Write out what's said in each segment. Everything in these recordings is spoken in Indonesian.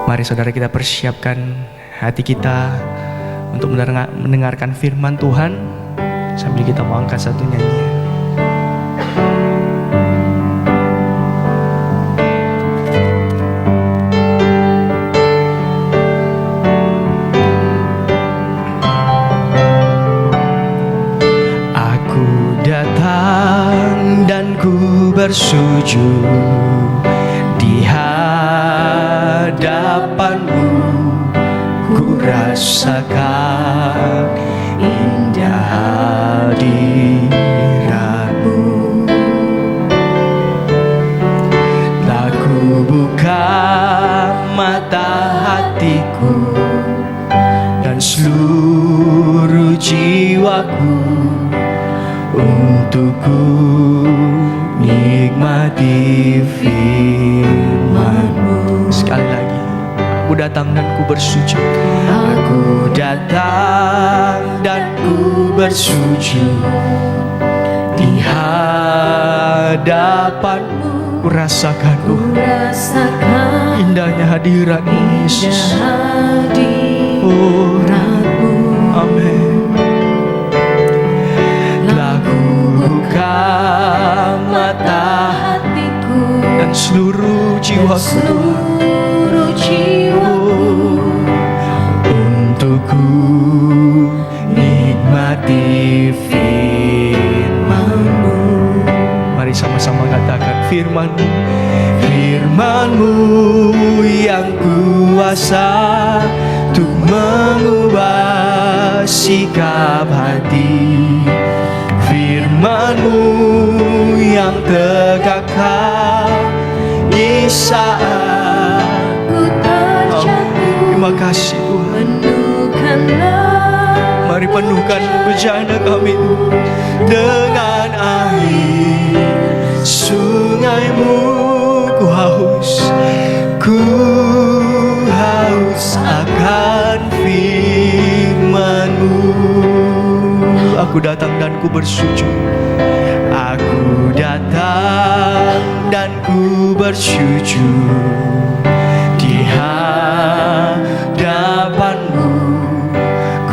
Mari saudara kita persiapkan hati kita untuk mendengarkan firman Tuhan sambil kita mau angkat satu nyanyian. Aku datang dan ku bersujud di hadapanmu, ku rasakan indah hadiratmu. Telah ku buka mata hatiku dan seluruh jiwaku untuk ku nikmati firman-Mu. Sekali lagi, aku datang dan ku bersujud. Aku datang dan ku bersujud di hadapan-Mu. Ku rasakan, indahnya hadirat-Mu, Yesus. Oh, amin. Telah ku buka mata hatiku dan seluruh jiwaku, untuk ku nikmati firman-Mu. Mari sama-sama katakan firman-Mu. Firman-Mu yang kuasa untuk mengubah sikap hati. Firman-Mu yang tegakkan di saat ku terjatuh. Terima kasih Tuhan. Mari penuhkan bejana kami dengan air sungai-Mu. Ku haus akan firman-Mu. Aku datang dan ku bersujud. Aku datang dan ku bersujud di hadapan-Mu.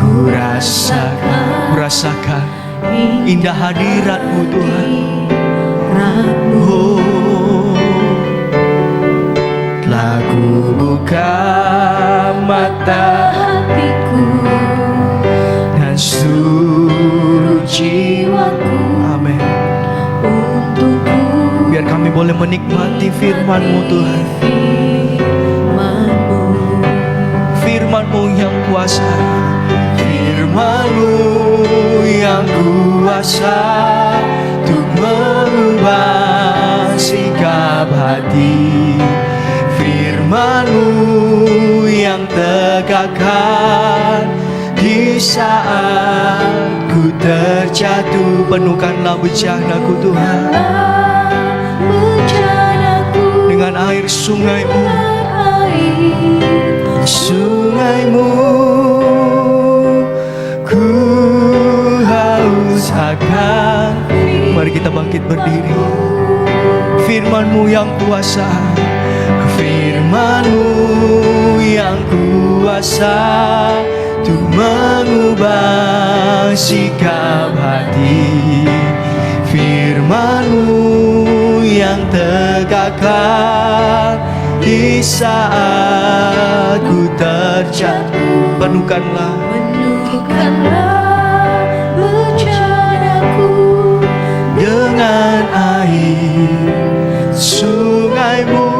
Ku rasakan indah hadirat-Mu Tuhan. Oh, telah ku buka mata hatiku dan seluruh jiwaku. Amin. Biar kami boleh menikmati firman-Mu Tuhan. Firman-Mu yang kuasa. Firman-Mu yang kuasa untuk mengubah sikap hati. Firman-Mu yang tegakkan di saat ku terjatuh. Penuhkanlah bejanaku Tuhan dengan air sungai-Mu. Sungai-Mu ku haus akan. Mari kita bangkit berdiri. Firman-Mu yang kuasa. Firman-Mu yang kuasa untuk mengubah sikap hati. Firman-Mu yang tegakkan di saat ku terjatuh. Penuhkanlah bejanaku dengan air sungai-Mu.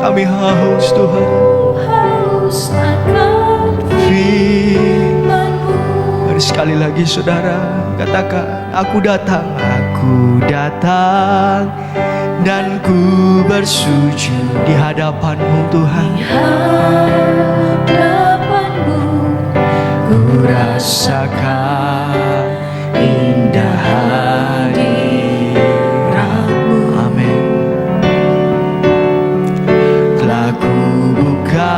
Kami haus Tuhan, haus akan firman-Mu. Mari sekali lagi saudara katakan, aku datang dan ku bersujud di hadapan-Mu Tuhan. Di hadapan-Mu ku rasakan indah hadirat-Mu. Amin. Telah ku buka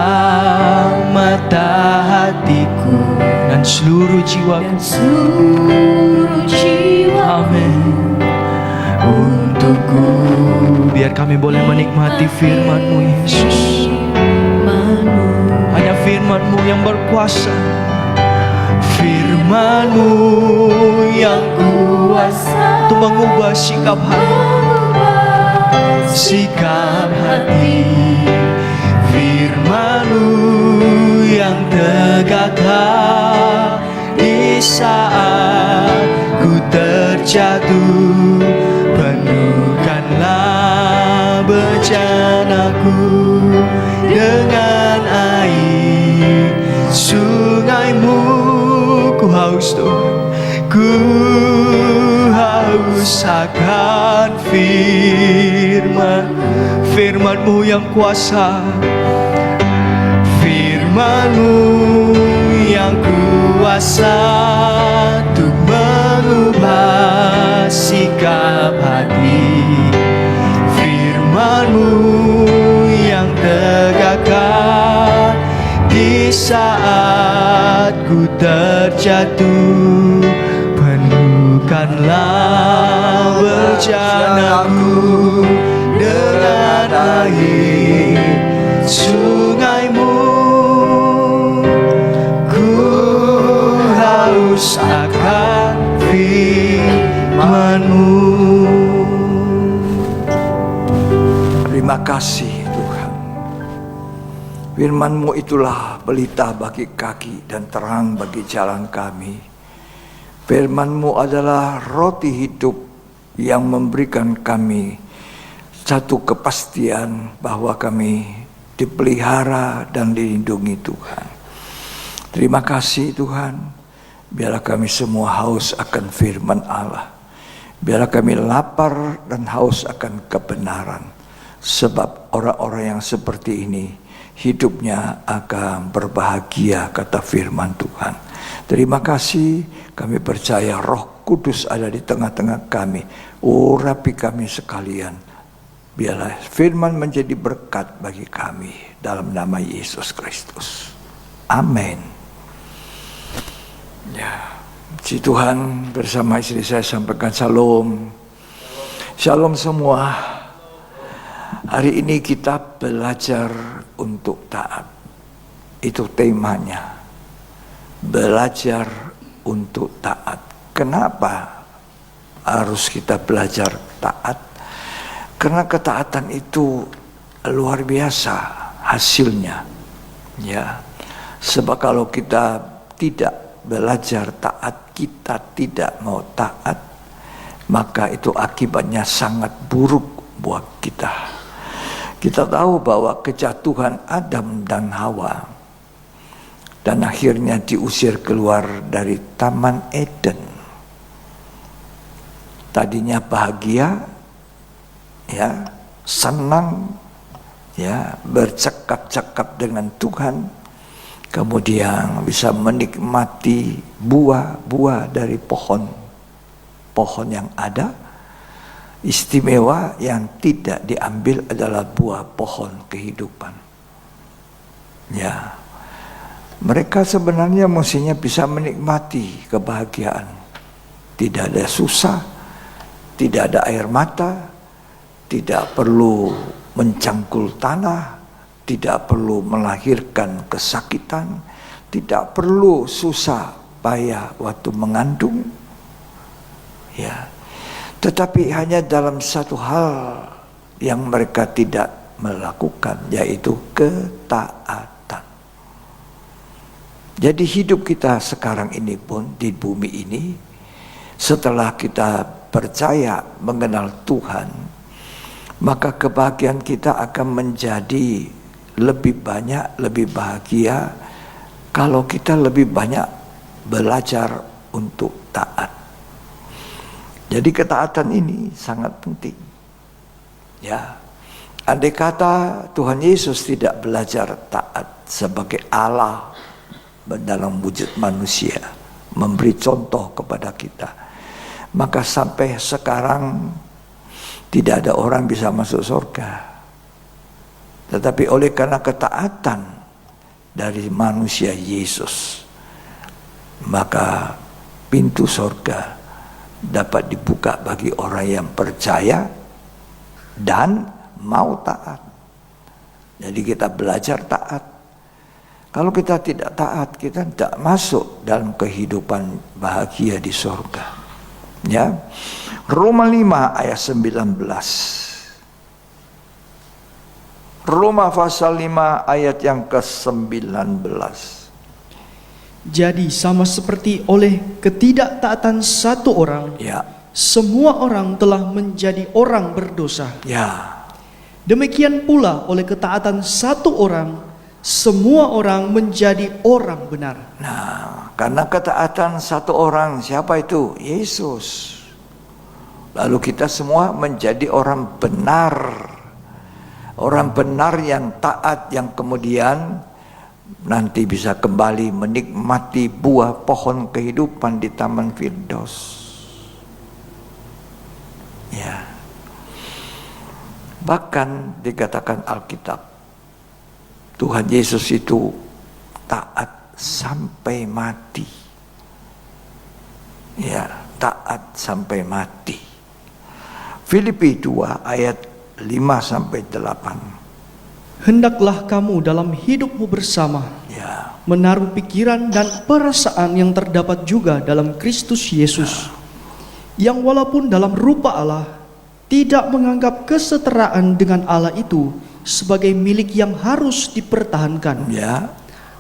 mata hatiku dan seluruh jiwaku. Amin. Untukku, biar kami boleh menikmati firman-Mu Yesus. firman-Mu yang berkuasa, firman-Mu yang kuasa untuk mengubah sikap hati, firman-Mu yang tegakkan di saat ku terjatuh. Penuhkanlah bencanaku dengan air sungai-Mu. Ku haus Tuhan, ku haus akan firman-Mu yang kuasa, firman-Mu yang kuasa untuk mengubah sikap hati, firman-Mu yang tegakkan di saat ku terjatuh. Penuhkanlah bencanaku dengan air sungai-Mu. Ku haus akan firman-Mu. Terima kasih Tuhan. Firman-Mu itulah pelita bagi kaki dan terang bagi jalan kami. Firman-Mu adalah roti hidup yang memberikan kami satu kepastian bahwa kami dipelihara dan dilindungi Tuhan. Terima kasih Tuhan. Biarlah kami semua haus akan firman Allah. Biarlah kami lapar dan haus akan kebenaran. Sebab orang-orang yang seperti ini hidupnya akan berbahagia, kata firman Tuhan. Terima kasih, kami percaya Roh Kudus ada di tengah-tengah kami. Urapi kami sekalian. Biarlah firman menjadi berkat bagi kami dalam nama Yesus Kristus. Amin. Ya, si Tuhan bersama istri saya sampaikan shalom. Shalom semua. Hari ini kita belajar untuk taat. Itu temanya. Belajar untuk taat. Kenapa harus kita belajar taat? Karena ketaatan itu luar biasa hasilnya. Ya. Sebab kalau kita tidak belajar taat, kita tidak mau taat, maka itu akibatnya sangat buruk buat kita. Kita tahu bahwa kejatuhan Adam dan Hawa dan akhirnya diusir keluar dari Taman Eden. Tadinya bahagia, ya, senang, ya, bercakap-cakap dengan Tuhan, kemudian bisa menikmati buah-buah dari pohon yang ada. Istimewa yang tidak diambil adalah buah pohon kehidupan. Ya, mereka sebenarnya mestinya bisa menikmati kebahagiaan. Tidak ada susah, tidak ada air mata, tidak perlu mencangkul tanah, tidak perlu melahirkan kesakitan, tidak perlu susah payah waktu mengandung. Ya. Tetapi hanya dalam satu hal yang mereka tidak melakukan, yaitu ketaatan. Jadi hidup kita sekarang ini pun di bumi ini, setelah kita percaya mengenal Tuhan, maka kebahagiaan kita akan menjadi lebih banyak, lebih bahagia kalau kita lebih banyak belajar untuk taat. Jadi ketaatan ini sangat penting. Ya, andai kata Tuhan Yesus tidak belajar taat sebagai Allah dalam wujud manusia, memberi contoh kepada kita, maka sampai sekarang tidak ada orang bisa masuk surga. Tetapi oleh karena ketaatan dari manusia Yesus, maka pintu surga dapat dibuka bagi orang yang percaya dan mau taat. Jadi kita belajar taat. Kalau kita tidak taat, kita tidak masuk dalam kehidupan bahagia di surga. Ya. Roma 5 ayat 19. Roma pasal 5 ayat yang ke-19. Jadi sama seperti oleh ketidaktaatan satu orang, Ya. semua orang telah menjadi orang berdosa. Ya. Demikian pula oleh ketaatan satu orang, semua orang menjadi orang benar. Nah, karena ketaatan satu orang, siapa itu? Yesus. Lalu kita semua menjadi orang benar. Orang benar yang taat, yang kemudian nanti bisa kembali menikmati buah pohon kehidupan di Taman Firdaus. Ya. Bahkan dikatakan Alkitab, Tuhan Yesus itu taat sampai mati. Ya, taat sampai mati. Filipi 2 ayat 5-8. Hendaklah kamu dalam hidupmu bersama Ya. menaruh pikiran dan perasaan yang terdapat juga dalam Kristus Yesus, yang walaupun dalam rupa Allah tidak menganggap kesetaraan dengan Allah itu sebagai milik yang harus dipertahankan, Ya.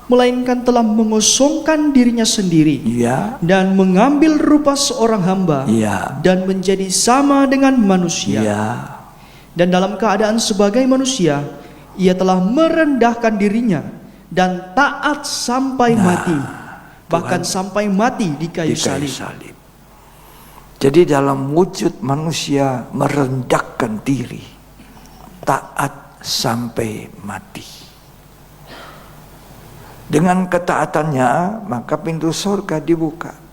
melainkan telah mengosongkan dirinya sendiri Ya. dan mengambil rupa seorang hamba Ya. dan menjadi sama dengan manusia. Ya. Dan dalam keadaan sebagai manusia, ia telah merendahkan dirinya dan taat sampai mati, bahkan sampai mati di kayu salib. Jadi dalam wujud manusia merendahkan diri, taat sampai mati. Dengan ketaatannya maka pintu surga dibuka.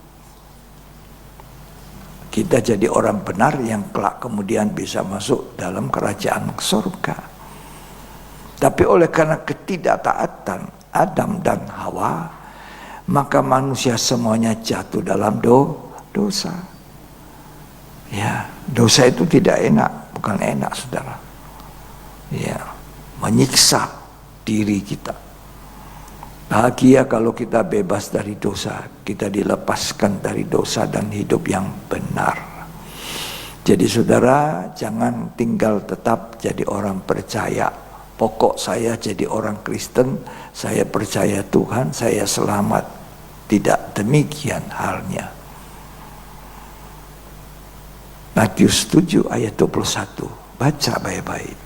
Kita jadi orang benar yang kelak kemudian bisa masuk dalam kerajaan surga. Tapi oleh karena ketidaktaatan Adam dan Hawa, maka manusia semuanya jatuh dalam dosa. Ya, dosa itu tidak enak, bukan enak saudara. Ya, menyiksa diri kita. Bahagia kalau kita bebas dari dosa, kita dilepaskan dari dosa dan hidup yang benar. Jadi saudara, jangan tinggal tetap jadi orang percaya. Pokok saya jadi orang Kristen, saya percaya Tuhan, saya selamat. Tidak demikian halnya. Matius 7 ayat 21, baca baik-baik.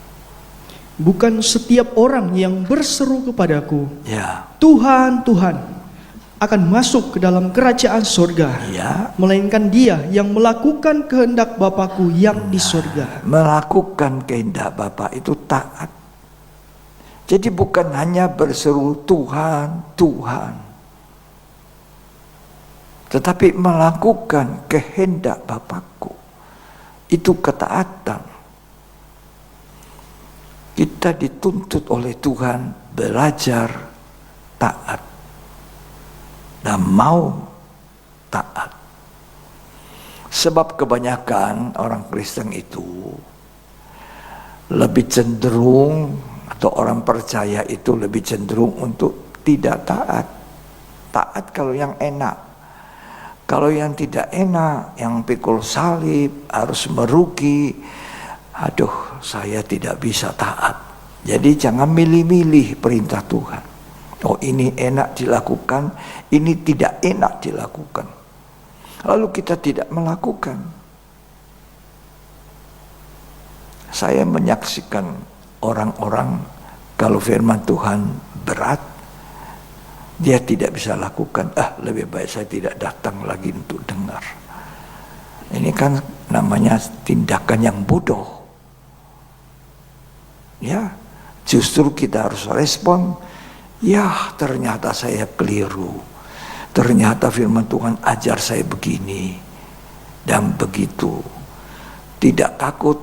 Bukan setiap orang yang berseru kepadaku, Ya. Tuhan, Tuhan, akan masuk ke dalam kerajaan sorga, Ya. melainkan dia yang melakukan kehendak Bapakku yang di sorga. Melakukan kehendak Bapa itu taat. Jadi bukan hanya berseru Tuhan, Tuhan, tetapi melakukan kehendak Bapakku. Itu ketaatan. Kita dituntut oleh Tuhan belajar taat dan mau taat. Sebab kebanyakan orang Kristen itu lebih cenderung, atau orang percaya itu lebih cenderung untuk tidak taat. Taat kalau yang enak. Kalau yang tidak enak, yang pikul salib, harus merugi, aduh, saya tidak bisa taat. Jadi jangan milih-milih perintah Tuhan. Oh, ini enak dilakukan, ini tidak enak dilakukan. Lalu kita tidak melakukan. Saya menyaksikan orang-orang kalau firman Tuhan berat, dia tidak bisa lakukan. Lebih baik saya tidak datang lagi untuk dengar. Ini kan namanya tindakan yang bodoh. Ya, justru kita harus respon. Ya, ternyata saya keliru. Ternyata firman Tuhan ajar saya begini dan begitu. Tidak takut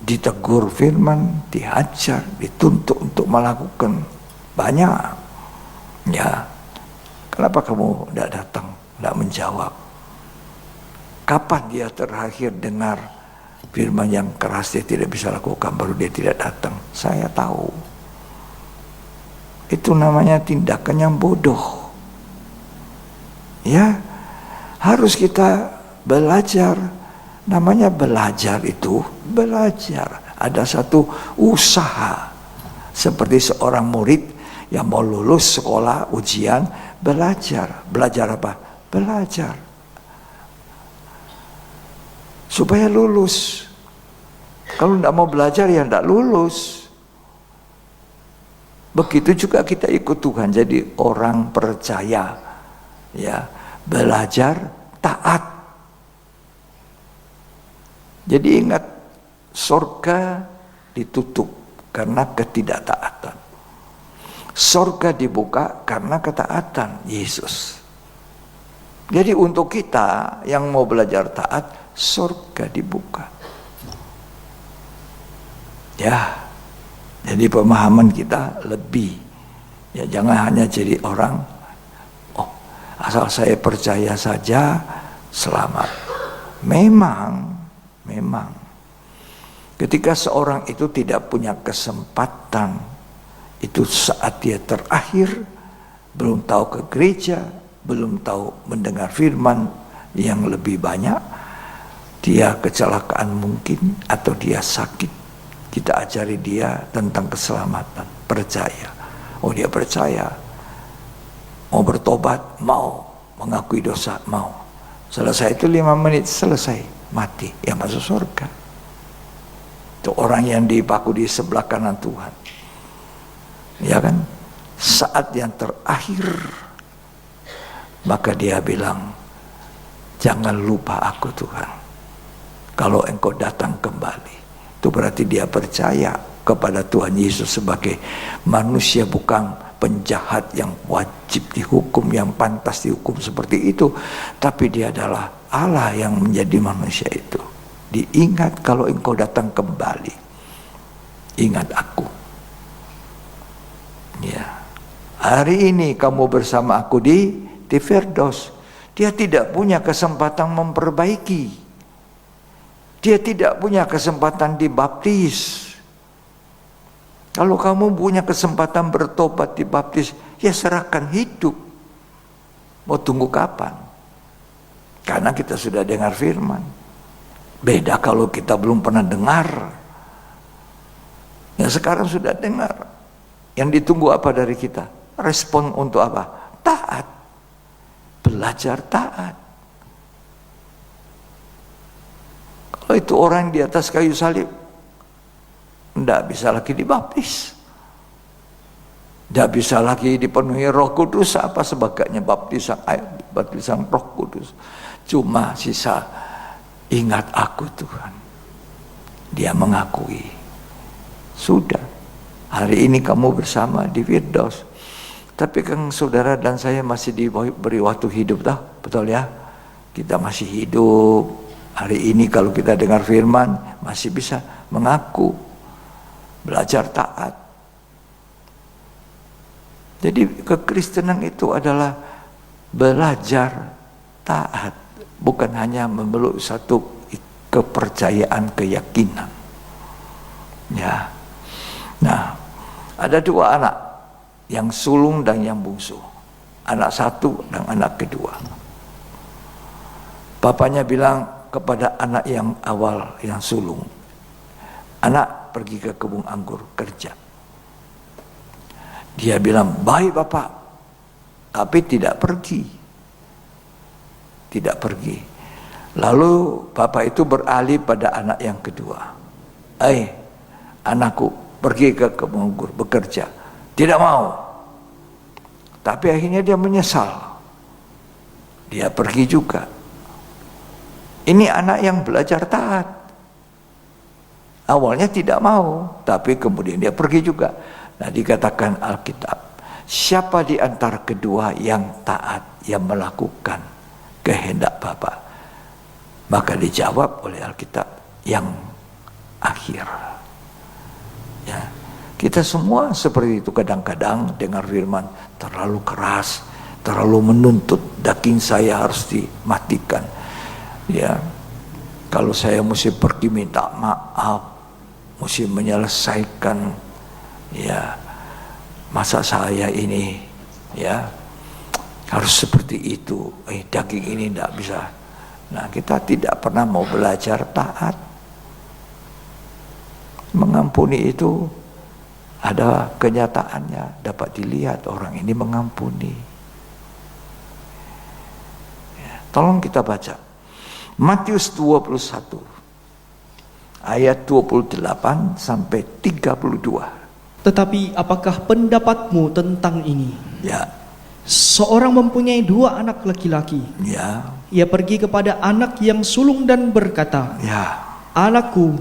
ditegur firman, diajar, dituntut untuk melakukan banyak. Ya, kenapa kamu tidak datang, tidak menjawab? Kapan dia terakhir dengar firman yang keras dia tidak bisa lakukan, baru dia tidak datang? Saya tahu. itu namanya tindakan yang bodoh. Ya, harus kita belajar. Namanya belajar itu belajar. Ada satu usaha. Seperti seorang murid yang mau lulus sekolah ujian, belajar. Belajar apa? Belajar. Supaya lulus. Kalau tidak mau belajar ya tidak lulus. Begitu juga kita ikut Tuhan jadi orang percaya. Ya, belajar taat. Jadi ingat, surga ditutup karena ketidaktaatan. Surga dibuka karena ketaatan Yesus. Jadi untuk kita yang mau belajar taat, surga dibuka. Ya, jadi pemahaman kita lebih. Ya, jangan hanya jadi orang, oh, asal saya percaya saja selamat. Memang ketika seorang itu tidak punya kesempatan, itu saat dia terakhir, belum tahu ke gereja, belum tahu mendengar firman yang lebih banyak, dia kecelakaan mungkin, atau dia sakit. Kita ajari dia tentang keselamatan, percaya. Oh, dia percaya, mau bertobat, mau mengakui dosa, mau. Selesai itu 5 menit, selesai, mati, yang masuk surga. Itu orang yang dipaku di sebelah kanan Tuhan. Ya kan? Saat yang terakhir, maka dia bilang, jangan lupa aku Tuhan, kalau engkau datang kembali. Itu berarti dia percaya kepada Tuhan Yesus sebagai manusia, bukan penjahat yang wajib dihukum, yang pantas dihukum seperti itu. Tapi dia adalah Allah yang menjadi manusia itu. Diingat kalau engkau datang kembali, ingat aku. Ya, hari ini kamu bersama aku di Firdaus. Dia tidak punya kesempatan memperbaiki. Dia tidak punya kesempatan dibaptis. Kalau kamu punya kesempatan bertobat dibaptis, ya serahkan hidup. Mau tunggu kapan? Karena kita sudah dengar firman. Beda kalau kita belum pernah dengar. Ya sekarang sudah dengar. Yang ditunggu apa dari kita? Respon untuk apa? Taat. Belajar taat. Kalau itu orang di atas kayu salib, tidak bisa lagi dibaptis, tidak bisa lagi dipenuhi Roh Kudus, apa sebagainya, baptisan air, baptisan Roh Kudus. Cuma sisa ingat aku Tuhan. Dia mengakui, sudah, hari ini kamu bersama di Firdaus. Tapi kan saudara dan saya masih diberi waktu hidup, dah, betul ya? Kita masih hidup. Hari ini kalau kita dengar firman, masih bisa mengaku, belajar taat. Jadi kekristenan itu adalah belajar taat, bukan hanya memeluk satu kepercayaan, keyakinan. Ya. Nah, ada 2 anak, yang sulung dan yang bungsu. Anak satu dan anak kedua. Bapaknya bilang kepada anak yang awal, yang sulung, anak pergi ke kebun anggur kerja. Dia bilang, baik bapak, tapi tidak pergi. Tidak pergi. Lalu bapak itu beralih pada anak yang kedua. Anakku, pergi ke kebun anggur bekerja. Tidak mau. Tapi akhirnya dia menyesal. Dia pergi juga. Ini anak yang belajar taat. Awalnya tidak mau, tapi kemudian dia pergi juga. Nah, dikatakan Alkitab, siapa di antara kedua yang taat, yang melakukan kehendak Bapa? Maka dijawab oleh Alkitab, yang akhir. Ya, kita semua seperti itu kadang-kadang dengar firman terlalu keras, terlalu menuntut, daging saya harus dimatikan. Ya, kalau saya mesti pergi minta maaf, mesti menyelesaikan, ya, masa saya ini ya harus seperti itu, daging ini tidak bisa. Nah, kita tidak pernah mau belajar taat. Mengampuni itu ada kenyataannya, dapat dilihat orang ini mengampuni. Ya, tolong kita baca Matius 21 ayat 28 sampai 32. Tetapi apakah pendapatmu tentang ini? Ya, Seorang mempunyai 2 anak laki-laki. ya, Ia pergi kepada anak yang sulung dan berkata, ya, "Anakku,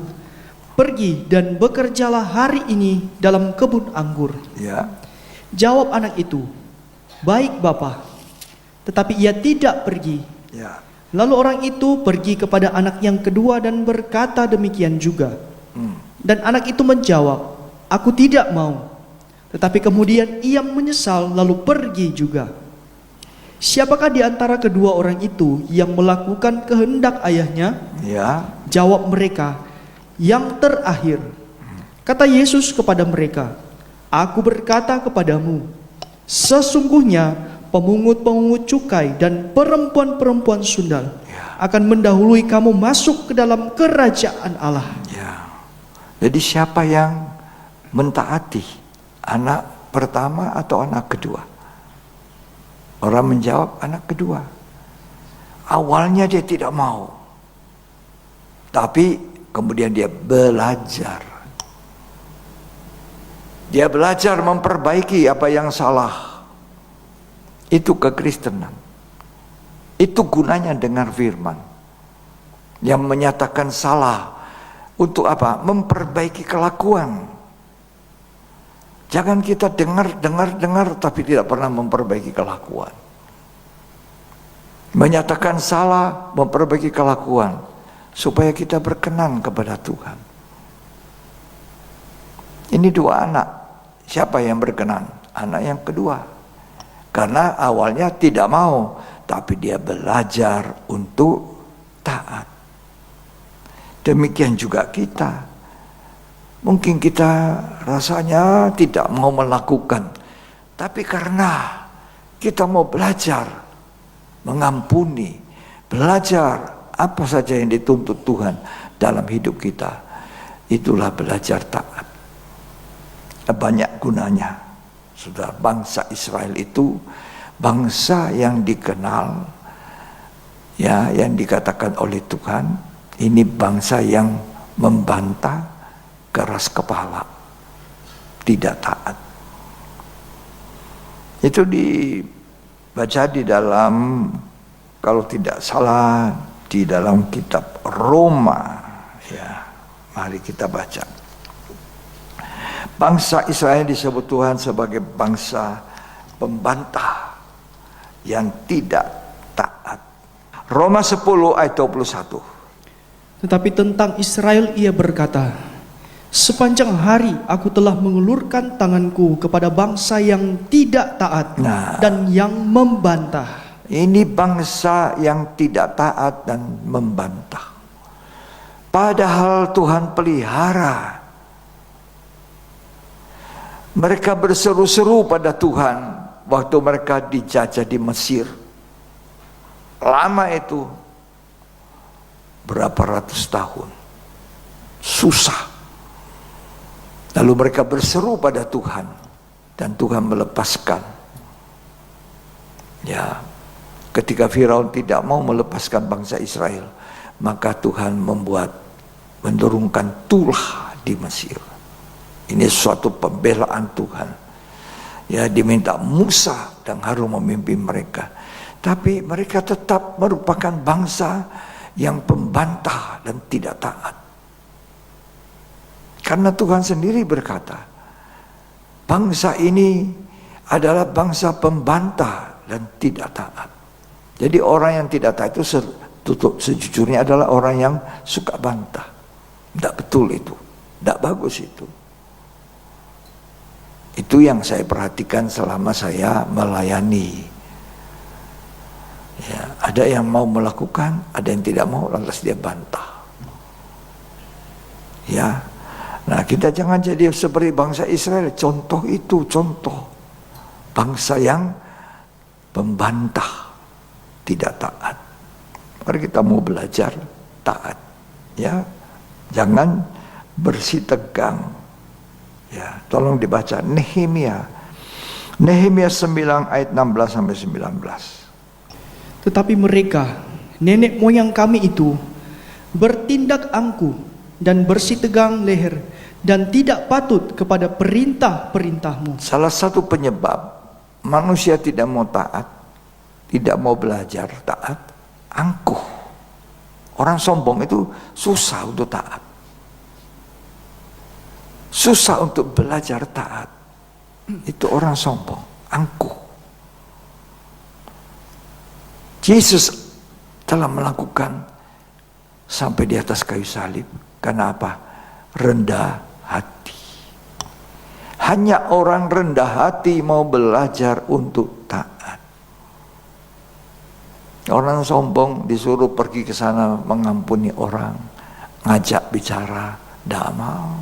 pergi dan bekerjalah hari ini dalam kebun anggur." ya, Jawab anak itu, "Baik, Bapa." Tetapi ia tidak pergi. ya. Lalu orang itu pergi kepada anak yang kedua dan berkata demikian juga. Dan anak itu menjawab, "Aku tidak mau." Tetapi kemudian ia menyesal lalu pergi juga. Siapakah di antara kedua orang itu yang melakukan kehendak ayahnya? Ya, Jawab mereka, "Yang terakhir." Kata Yesus kepada mereka, "Aku berkata kepadamu, sesungguhnya pemungut-pemungut cukai dan perempuan-perempuan sundal akan mendahului kamu masuk ke dalam kerajaan Allah." ya. Jadi siapa yang mentaati? Anak pertama atau anak kedua? Orang menjawab anak kedua. Awalnya dia tidak mau, tapi kemudian dia belajar. Dia belajar memperbaiki apa yang salah. Itu kekristenan. Itu gunanya dengar firman yang menyatakan salah. Untuk apa? Memperbaiki kelakuan. Jangan kita dengar tapi tidak pernah memperbaiki kelakuan. Menyatakan salah, memperbaiki kelakuan supaya kita berkenan kepada Tuhan. Ini 2 anak. Siapa yang berkenan? Anak yang kedua. Karena awalnya tidak mau, tapi dia belajar untuk taat. Demikian juga kita. Mungkin kita rasanya tidak mau melakukan, tapi karena kita mau belajar mengampuni, belajar apa saja yang dituntut Tuhan dalam hidup kita, itulah belajar taat. Banyak gunanya. Sudah, bangsa Israel itu bangsa yang dikenal, ya, yang dikatakan oleh Tuhan, ini bangsa yang membantah, keras kepala, tidak taat. Itu dibaca di dalam, kalau tidak salah, di dalam kitab Roma. Ya, mari kita baca. Bangsa Israel disebut Tuhan sebagai bangsa pembantah yang tidak taat. Roma 10 ayat 21. Tetapi tentang Israel ia berkata, "Sepanjang hari aku telah mengulurkan tanganku kepada bangsa yang tidak taat dan yang membantah." Ini bangsa yang tidak taat dan membantah. Padahal Tuhan pelihara. Mereka berseru-seru pada Tuhan waktu mereka dijajah di Mesir. Lama itu, berapa ratus tahun. Susah. Lalu mereka berseru pada Tuhan dan Tuhan melepaskan. Ya, ketika Firaun tidak mau melepaskan bangsa Israel, maka Tuhan menurunkan tulah di Mesir. Ini suatu pembelaan Tuhan. Ya, diminta Musa dan Harun memimpin mereka. Tapi mereka tetap merupakan bangsa yang pembantah dan tidak taat. Karena Tuhan sendiri berkata, bangsa ini adalah bangsa pembantah dan tidak taat. Jadi orang yang tidak taat itu sejujurnya adalah orang yang suka bantah. Tidak betul itu, tidak bagus itu. Itu yang saya perhatikan selama saya melayani. Ya, ada yang mau melakukan, ada yang tidak mau, lantas dia bantah. Ya, nah Kita jangan jadi seperti bangsa Israel. Contoh itu, contoh bangsa yang pembantah, tidak taat. Mari kita mau belajar taat, ya. Jangan bersitegang. Ya, tolong dibaca Nehemia 9 ayat 16 sampai 19. Tetapi mereka, nenek moyang kami itu, bertindak angkuh dan bersitegang leher dan tidak patut kepada perintah-perintahmu. Salah satu penyebab manusia tidak mau taat, tidak mau belajar taat, angkuh. Orang sombong itu susah untuk taat, susah untuk belajar taat. Itu orang sombong, angkuh. Yesus telah melakukan sampai di atas kayu salib. Karena apa? Rendah hati. Hanya orang rendah hati mau belajar untuk taat. Orang sombong disuruh pergi ke sana mengampuni orang, ngajak bicara, tidak mau.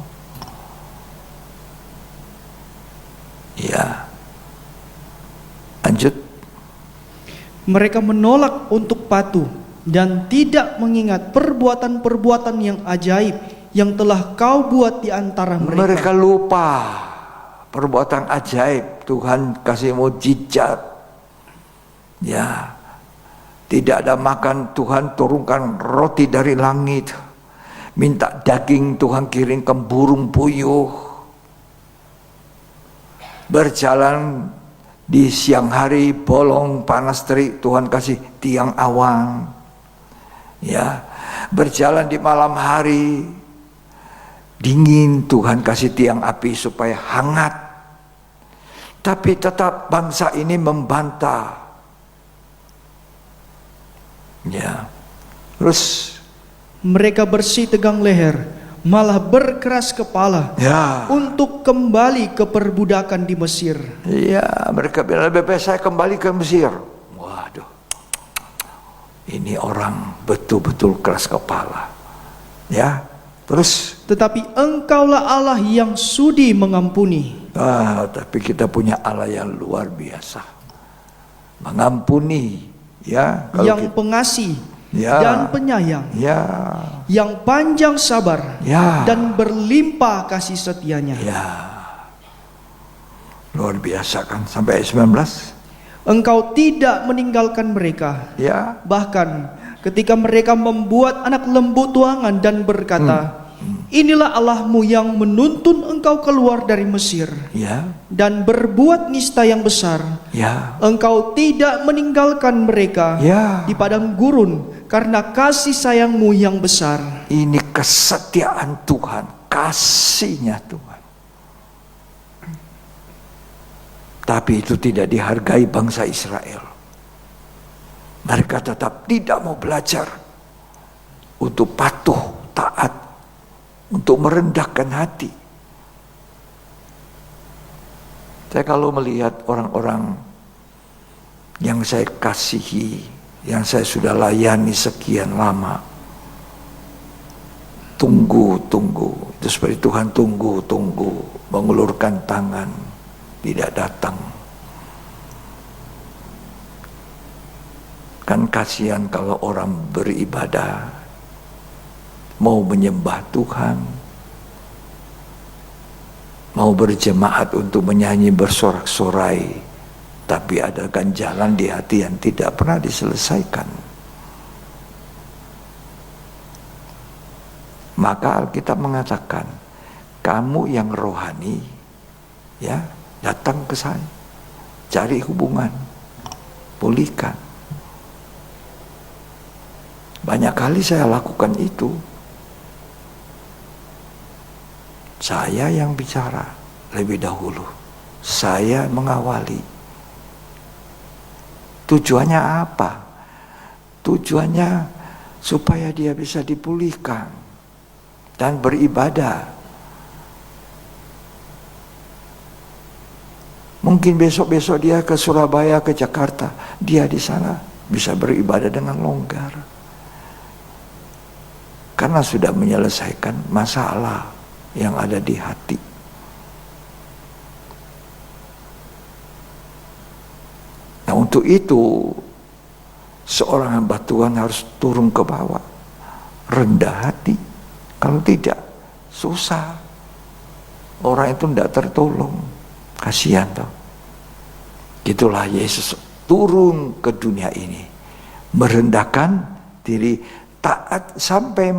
Ya, lanjut. Mereka menolak untuk patuh dan tidak mengingat perbuatan-perbuatan yang ajaib yang telah kau buat di antara mereka. Mereka lupa perbuatan ajaib. Tuhan kasih mukjizat. Ya, tidak ada makan, Tuhan turunkan roti dari langit. Minta daging, Tuhan kirimkan burung puyuh. Berjalan di siang hari bolong panas terik, Tuhan kasih tiang awan. Ya, berjalan di malam hari dingin, Tuhan kasih tiang api supaya hangat. Tapi tetap bangsa ini membantah. Ya, terus Mereka bersitegang leher, malah berkeras kepala, ya, untuk kembali ke perbudakan di Mesir. ya, mereka bilang lebih baik saya kembali ke Mesir. Waduh, ini orang betul-betul keras kepala. Ya, terus. Tetapi engkaulah Allah yang sudi mengampuni. Tapi kita punya Allah yang luar biasa, mengampuni. Ya, kalau yang kita, pengasih ya, dan penyayang, ya, yang panjang sabar, ya, dan berlimpah kasih setianya. ya, luar biasa kan, sampai ayat 19. Engkau tidak meninggalkan mereka, Ya, bahkan ketika mereka membuat anak lembu tuangan dan berkata, inilah Allahmu yang menuntun engkau keluar dari Mesir, ya, dan berbuat nista yang besar. ya, Engkau tidak meninggalkan mereka ya. di padang gurun karena kasih sayangmu yang besar. Ini kesetiaan Tuhan, kasihnya Tuhan. Tapi itu tidak dihargai bangsa Israel. Mereka tetap tidak mau belajar untuk patuh, taat, untuk merendahkan hati. Saya kalau melihat orang-orang yang saya kasihi, yang saya sudah layani sekian lama, tunggu, itu seperti Tuhan tunggu, mengulurkan tangan, tidak datang. Kan kasihan kalau orang beribadah, mau menyembah Tuhan, mau berjemaat untuk menyanyi bersorak-sorai, tapi ada ganjalan di hati yang tidak pernah diselesaikan. Maka Alkitab mengatakan, kamu yang rohani, ya, datang ke saya, cari hubungan, pulihkan. Banyak kali saya lakukan itu. Saya yang bicara lebih dahulu, saya mengawali. Tujuannya apa? Tujuannya supaya dia bisa dipulihkan dan beribadah. Mungkin besok-besok dia ke Surabaya, ke Jakarta, dia di sana bisa beribadah dengan longgar. Karena sudah menyelesaikan masalah. yang ada di hati. Nah, untuk itu seorang hamba Tuhan harus turun ke bawah, rendah hati. Kalau tidak, susah. Orang itu tidak tertolong. Kasihan toh. Itulah Yesus turun ke dunia ini, merendahkan diri, taat sampai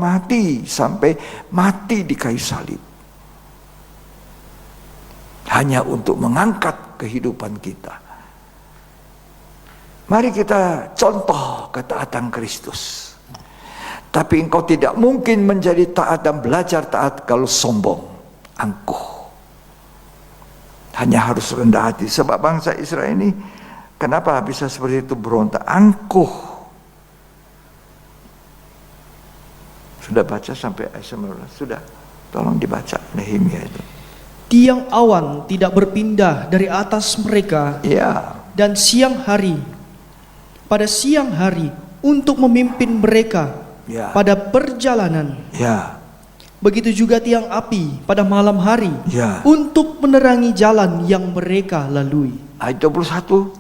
mati di kayu salib. Hanya untuk mengangkat kehidupan kita. Mari kita contoh ketaatan Kristus. Tapi engkau tidak mungkin menjadi taat dan belajar taat kalau sombong, angkuh. Hanya harus rendah hati. Sebab bangsa Israel ini kenapa bisa seperti itu, berontak, angkuh. Sudah baca sampai ayat 19? Sudah. Tolong dibaca Nehemia itu. Tiang awan tidak berpindah dari atas mereka. Ya. Dan pada siang hari untuk memimpin mereka Ya. pada perjalanan. Ya. Begitu juga tiang api pada malam hari Ya. untuk menerangi jalan yang mereka lalui. Ayat 21.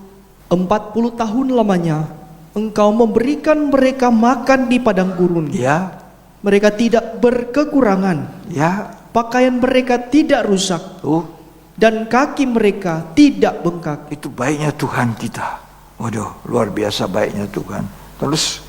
40 tahun lamanya engkau memberikan mereka makan di padang gurun. Ya. Mereka tidak berkekurangan. Ya. Pakaian mereka tidak rusak. Dan kaki mereka tidak bengkak. Itu baiknya Tuhan kita. Waduh, luar biasa baiknya Tuhan. Terus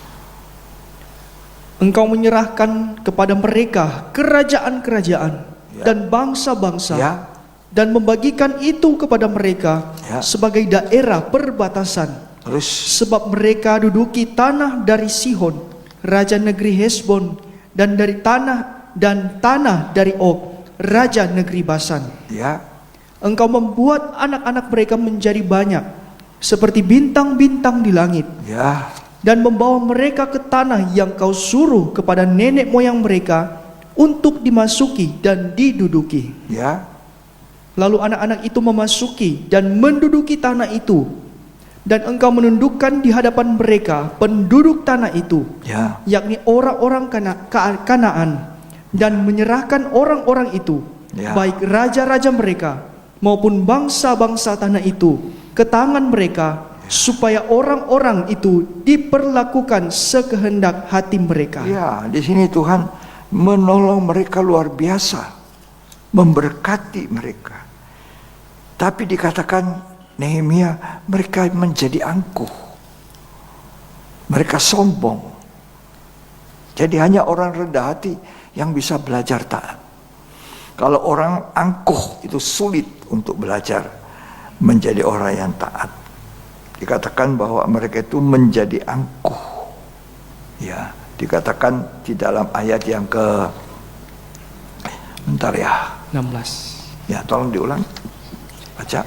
Engkau menyerahkan kepada mereka kerajaan-kerajaan dan bangsa-bangsa, dan membagikan itu kepada mereka sebagai daerah perbatasan. Terus Sebab mereka duduki tanah dari Sihon, raja negeri Hesbon, dan tanah dari Og, raja negeri Basan. Ya. Engkau membuat anak-anak mereka menjadi banyak, seperti bintang-bintang di langit. Ya. Dan membawa mereka ke tanah yang kau suruh kepada nenek moyang mereka untuk dimasuki dan diduduki. Ya. Lalu anak-anak itu memasuki dan menduduki tanah itu. Dan engkau menundukkan di hadapan mereka penduduk tanah itu, yakni orang-orang Kanaan, dan menyerahkan orang-orang itu, baik raja-raja mereka maupun bangsa-bangsa tanah itu, ke tangan mereka, supaya orang-orang itu diperlakukan sekehendak hati mereka. Ya, di sini Tuhan menolong mereka luar biasa, memberkati mereka. Tapi dikatakan Nehemia, mereka menjadi angkuh, mereka sombong. Jadi hanya orang rendah hati yang bisa belajar taat. Kalau orang angkuh itu sulit untuk belajar menjadi orang yang taat. Dikatakan bahwa mereka itu menjadi angkuh. Ya, dikatakan di dalam ayat yang ke 16. Ya, tolong diulang. Baca.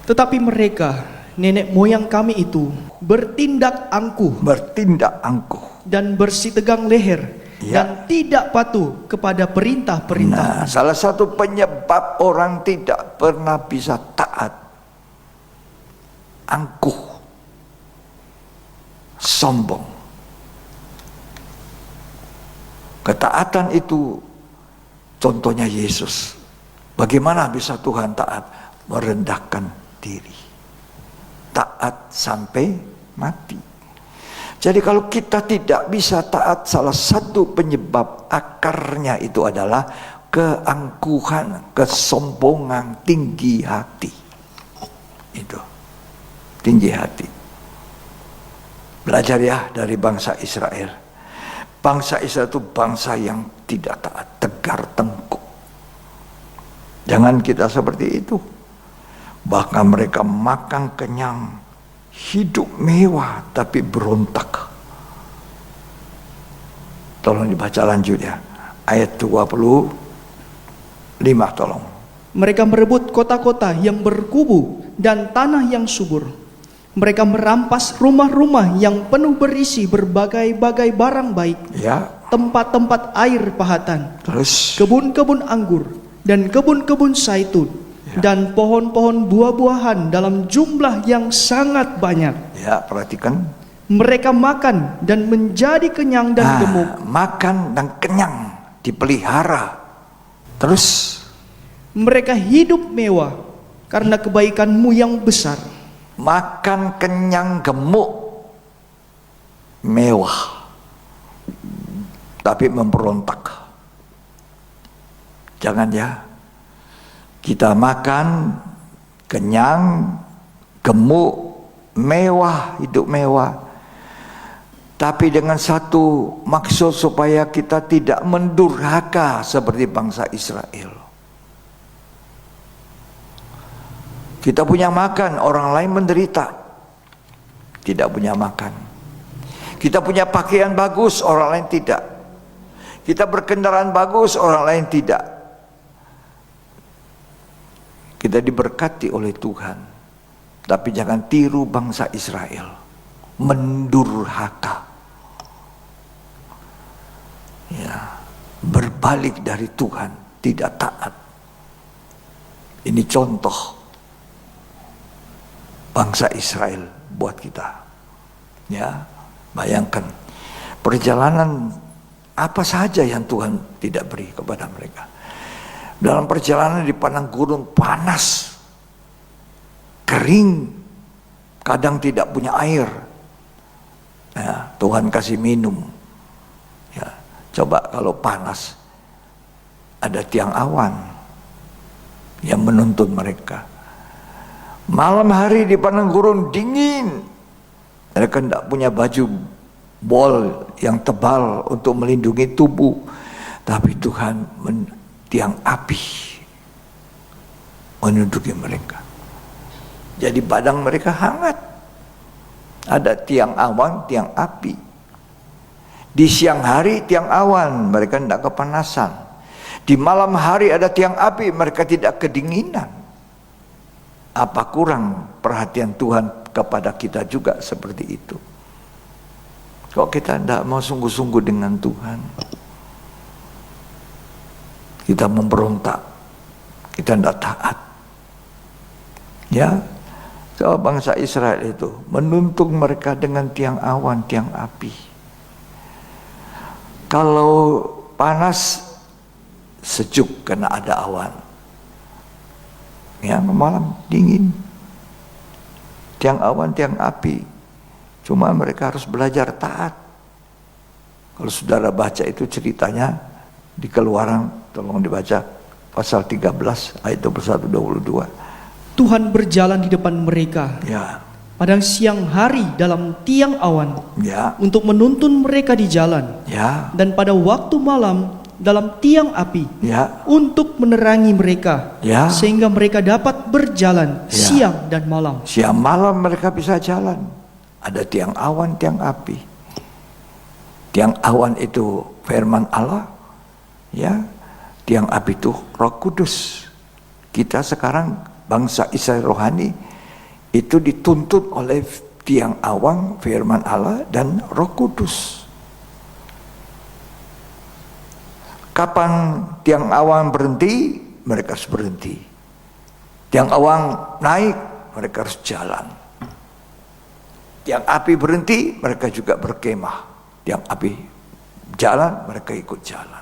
Tetapi mereka, nenek moyang kami itu, bertindak angkuh dan bersitegang leher, dan tidak patuh kepada perintah-perintah. Nah, salah satu penyebab orang tidak pernah bisa taat, angkuh, sombong. Ketaatan itu contohnya Yesus. Bagaimana bisa Tuhan taat? Merendahkan diri, taat sampai mati. Jadi kalau kita tidak bisa taat, salah satu penyebab akarnya itu adalah keangkuhan, kesombongan, tinggi hati. Itu tinggi hati. Belajar ya dari bangsa Israel. Bangsa Israel itu bangsa yang tidak taat, tegar tengkuk. Jangan kita seperti itu. Bahkan mereka makan kenyang, hidup mewah, tapi berontak. Tolong dibaca lanjut ya. Ayat 25 tolong. Mereka merebut kota-kota yang berkubu dan tanah yang subur. Mereka merampas rumah-rumah yang penuh berisi berbagai-bagai barang baik, tempat-tempat air pahatan, terus kebun-kebun anggur dan kebun-kebun zaitun, dan pohon-pohon buah-buahan dalam jumlah yang sangat banyak. Ya, perhatikan. Mereka makan dan menjadi kenyang dan gemuk. Makan dan kenyang, dipelihara. Terus Mereka hidup mewah karena kebaikan-Mu yang besar. makan kenyang, gemuk, mewah, tapi memberontak. Jangan ya. Kita makan kenyang, gemuk, mewah, hidup mewah, tapi dengan satu maksud supaya kita tidak mendurhaka seperti bangsa Israel. Kita punya makan, orang lain menderita, tidak punya makan. Kita punya pakaian bagus, orang lain tidak. Kita berkendaraan bagus, orang lain tidak. Kita diberkati oleh Tuhan, tapi jangan tiru bangsa Israel, mendurhaka, ya, berbalik dari Tuhan, tidak taat. Ini contoh bangsa Israel buat kita. Ya, bayangkan perjalanan apa saja yang Tuhan tidak beri kepada mereka. Dalam perjalanan di padang gurun panas, kering, kadang tidak punya air. Ya, Tuhan kasih minum. Ya, coba kalau panas, ada tiang awan yang menuntun mereka. Malam hari di padang gurun dingin, mereka tidak punya baju bol yang tebal untuk melindungi tubuh, tapi Tuhan tiang api menunduki mereka. Jadi padang mereka hangat. Ada tiang awan, tiang api. Di siang hari tiang awan, mereka tidak kepanasan. Di malam hari ada tiang api, mereka tidak kedinginan. Apa kurang perhatian Tuhan kepada kita juga seperti itu? Kok kita tidak mau sungguh-sungguh dengan Tuhan? Kita memberontak, kita tidak taat. Ya, so, bangsa Israel itu menuntun mereka dengan tiang awan, tiang api. Kalau panas, sejuk karena ada awan. Ya, malam dingin, tiang awan, tiang api. Cuma mereka harus belajar taat. Kalau saudara baca itu ceritanya di Keluaran, tolong dibaca pasal 13 ayat 21-22. Tuhan berjalan di depan mereka Ya, pada siang hari dalam tiang awan ya, untuk menuntun mereka di jalan, ya, dan pada waktu malam dalam tiang api ya, untuk menerangi mereka, ya. sehingga mereka dapat berjalan Ya. siang dan malam. Siang malam mereka bisa jalan. Ada tiang awan, tiang api. Tiang awan itu firman Allah, ya. Tiang api itu Roh Kudus. Kita sekarang bangsa Israel rohani itu dituntut oleh tiang awan, firman Allah dan Roh Kudus. Kapan tiang awan berhenti, mereka harus berhenti. Tiang awan naik, mereka harus jalan. Tiang api berhenti, mereka juga berkemah. Tiang api jalan, mereka ikut jalan.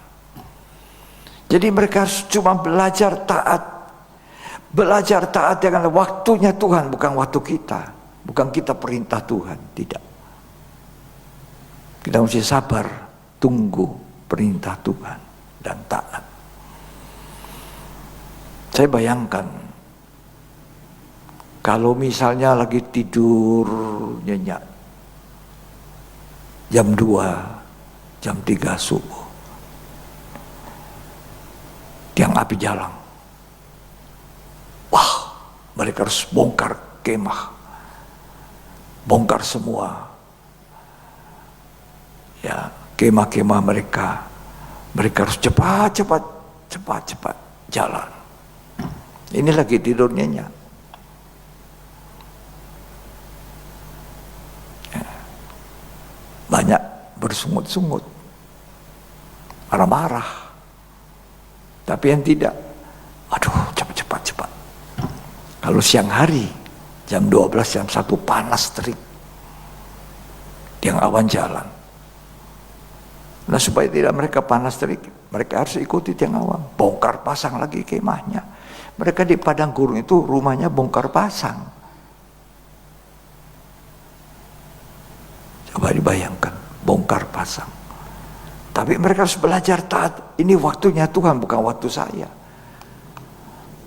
Jadi mereka harus cuma belajar taat. Belajar taat dengan waktunya Tuhan, bukan waktu kita. Bukan kita perintah Tuhan, tidak. Kita mesti sabar, tunggu perintah Tuhan dan taat. Saya bayangkan, kalau misalnya lagi tidur nyenyak, jam 2, jam 3 subuh, tiang api jalan. Wah, mereka harus bongkar kemah, bongkar semua, ya, kemah-kemah mereka. Mereka harus cepat jalan. Ini lagi tidur nyenyak. Ya. Banyak bersungut-sungut, marah-marah. Tapi yang tidak, aduh, cepat. Kalau siang hari, jam 12, jam 1 panas terik, tiang awan jalan. Nah, supaya tidak mereka panas terik, mereka harus ikuti tiang awan. Bongkar pasang lagi kemahnya. Mereka di padang gurun itu rumahnya bongkar pasang. Coba dibayangkan, bongkar pasang. Tapi mereka harus belajar taat. Ini waktunya Tuhan, bukan waktu saya.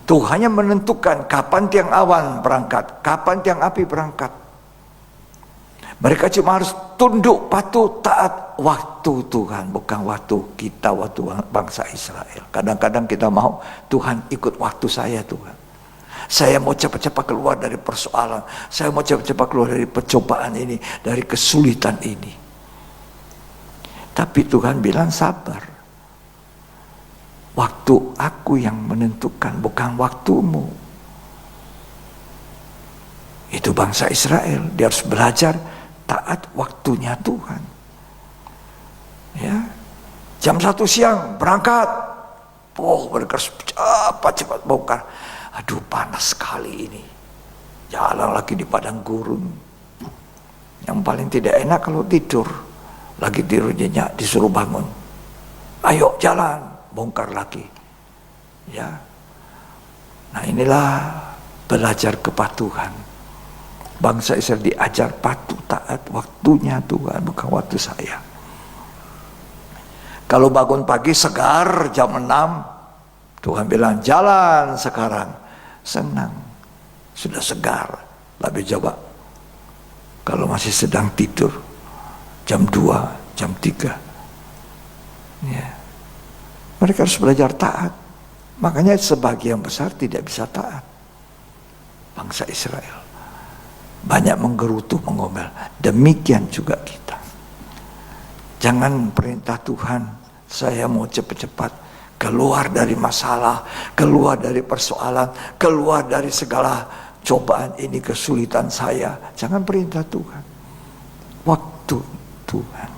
Tuhan yang menentukan kapan tiang awan berangkat, kapan tiang api berangkat. Mereka cuma harus tunduk, patuh, taat waktu Tuhan, bukan waktu kita, waktu bangsa Israel. Kadang-kadang kita mau, Tuhan ikut waktu saya Tuhan. Saya mau cepat-cepat keluar dari persoalan. Saya mau cepat-cepat keluar dari percobaan ini, dari kesulitan ini. Tapi Tuhan bilang sabar. Waktu aku yang menentukan, bukan waktumu. Itu bangsa Israel, dia harus belajar taat waktunya Tuhan. Ya, jam 1 siang berangkat. Mereka cepat-cepat bongkar. Aduh, panas sekali ini. Jalan lagi di padang gurun. Yang paling tidak enak kalau tidur. Lagi tidur nyenyak, disuruh bangun. Ayo jalan, bongkar lagi. Ya. Nah, inilah belajar kepatuhan. Bangsa Israel diajar patuh taat waktunya Tuhan, bukan waktu saya. Kalau bangun pagi segar jam 6, Tuhan bilang jalan sekarang. Senang, sudah segar. Tapi coba kalau masih sedang tidur, jam 2, jam 3. Ya. Mereka harus belajar taat. Makanya sebagian besar tidak bisa taat. Bangsa Israel. Banyak menggerutu, mengomel. Demikian juga kita. Jangan perintah Tuhan, saya mau cepat-cepat keluar dari masalah, keluar dari persoalan, keluar dari segala cobaan ini, kesulitan saya. Jangan perintah Tuhan. Waktu Tuhan.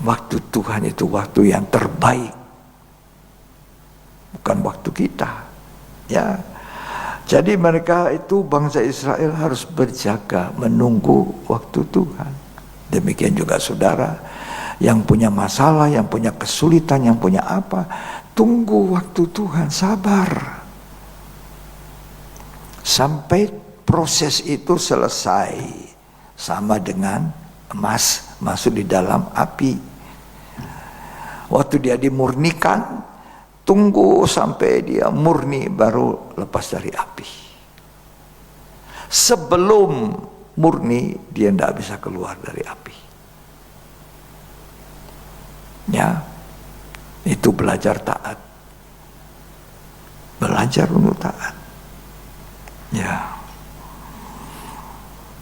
Waktu Tuhan itu waktu yang terbaik. Bukan waktu kita. Ya. Jadi mereka itu bangsa Israel harus berjaga menunggu waktu Tuhan. Demikian juga saudara yang punya masalah, yang punya kesulitan, yang punya apa, tunggu waktu Tuhan, sabar. Sampai proses itu selesai. Sama dengan emas masuk di dalam api. Waktu dia dimurnikan, tunggu sampai dia murni baru lepas dari api. Sebelum murni dia tidak bisa keluar dari api. Ya, itu belajar taat. Belajar untuk taat. Ya.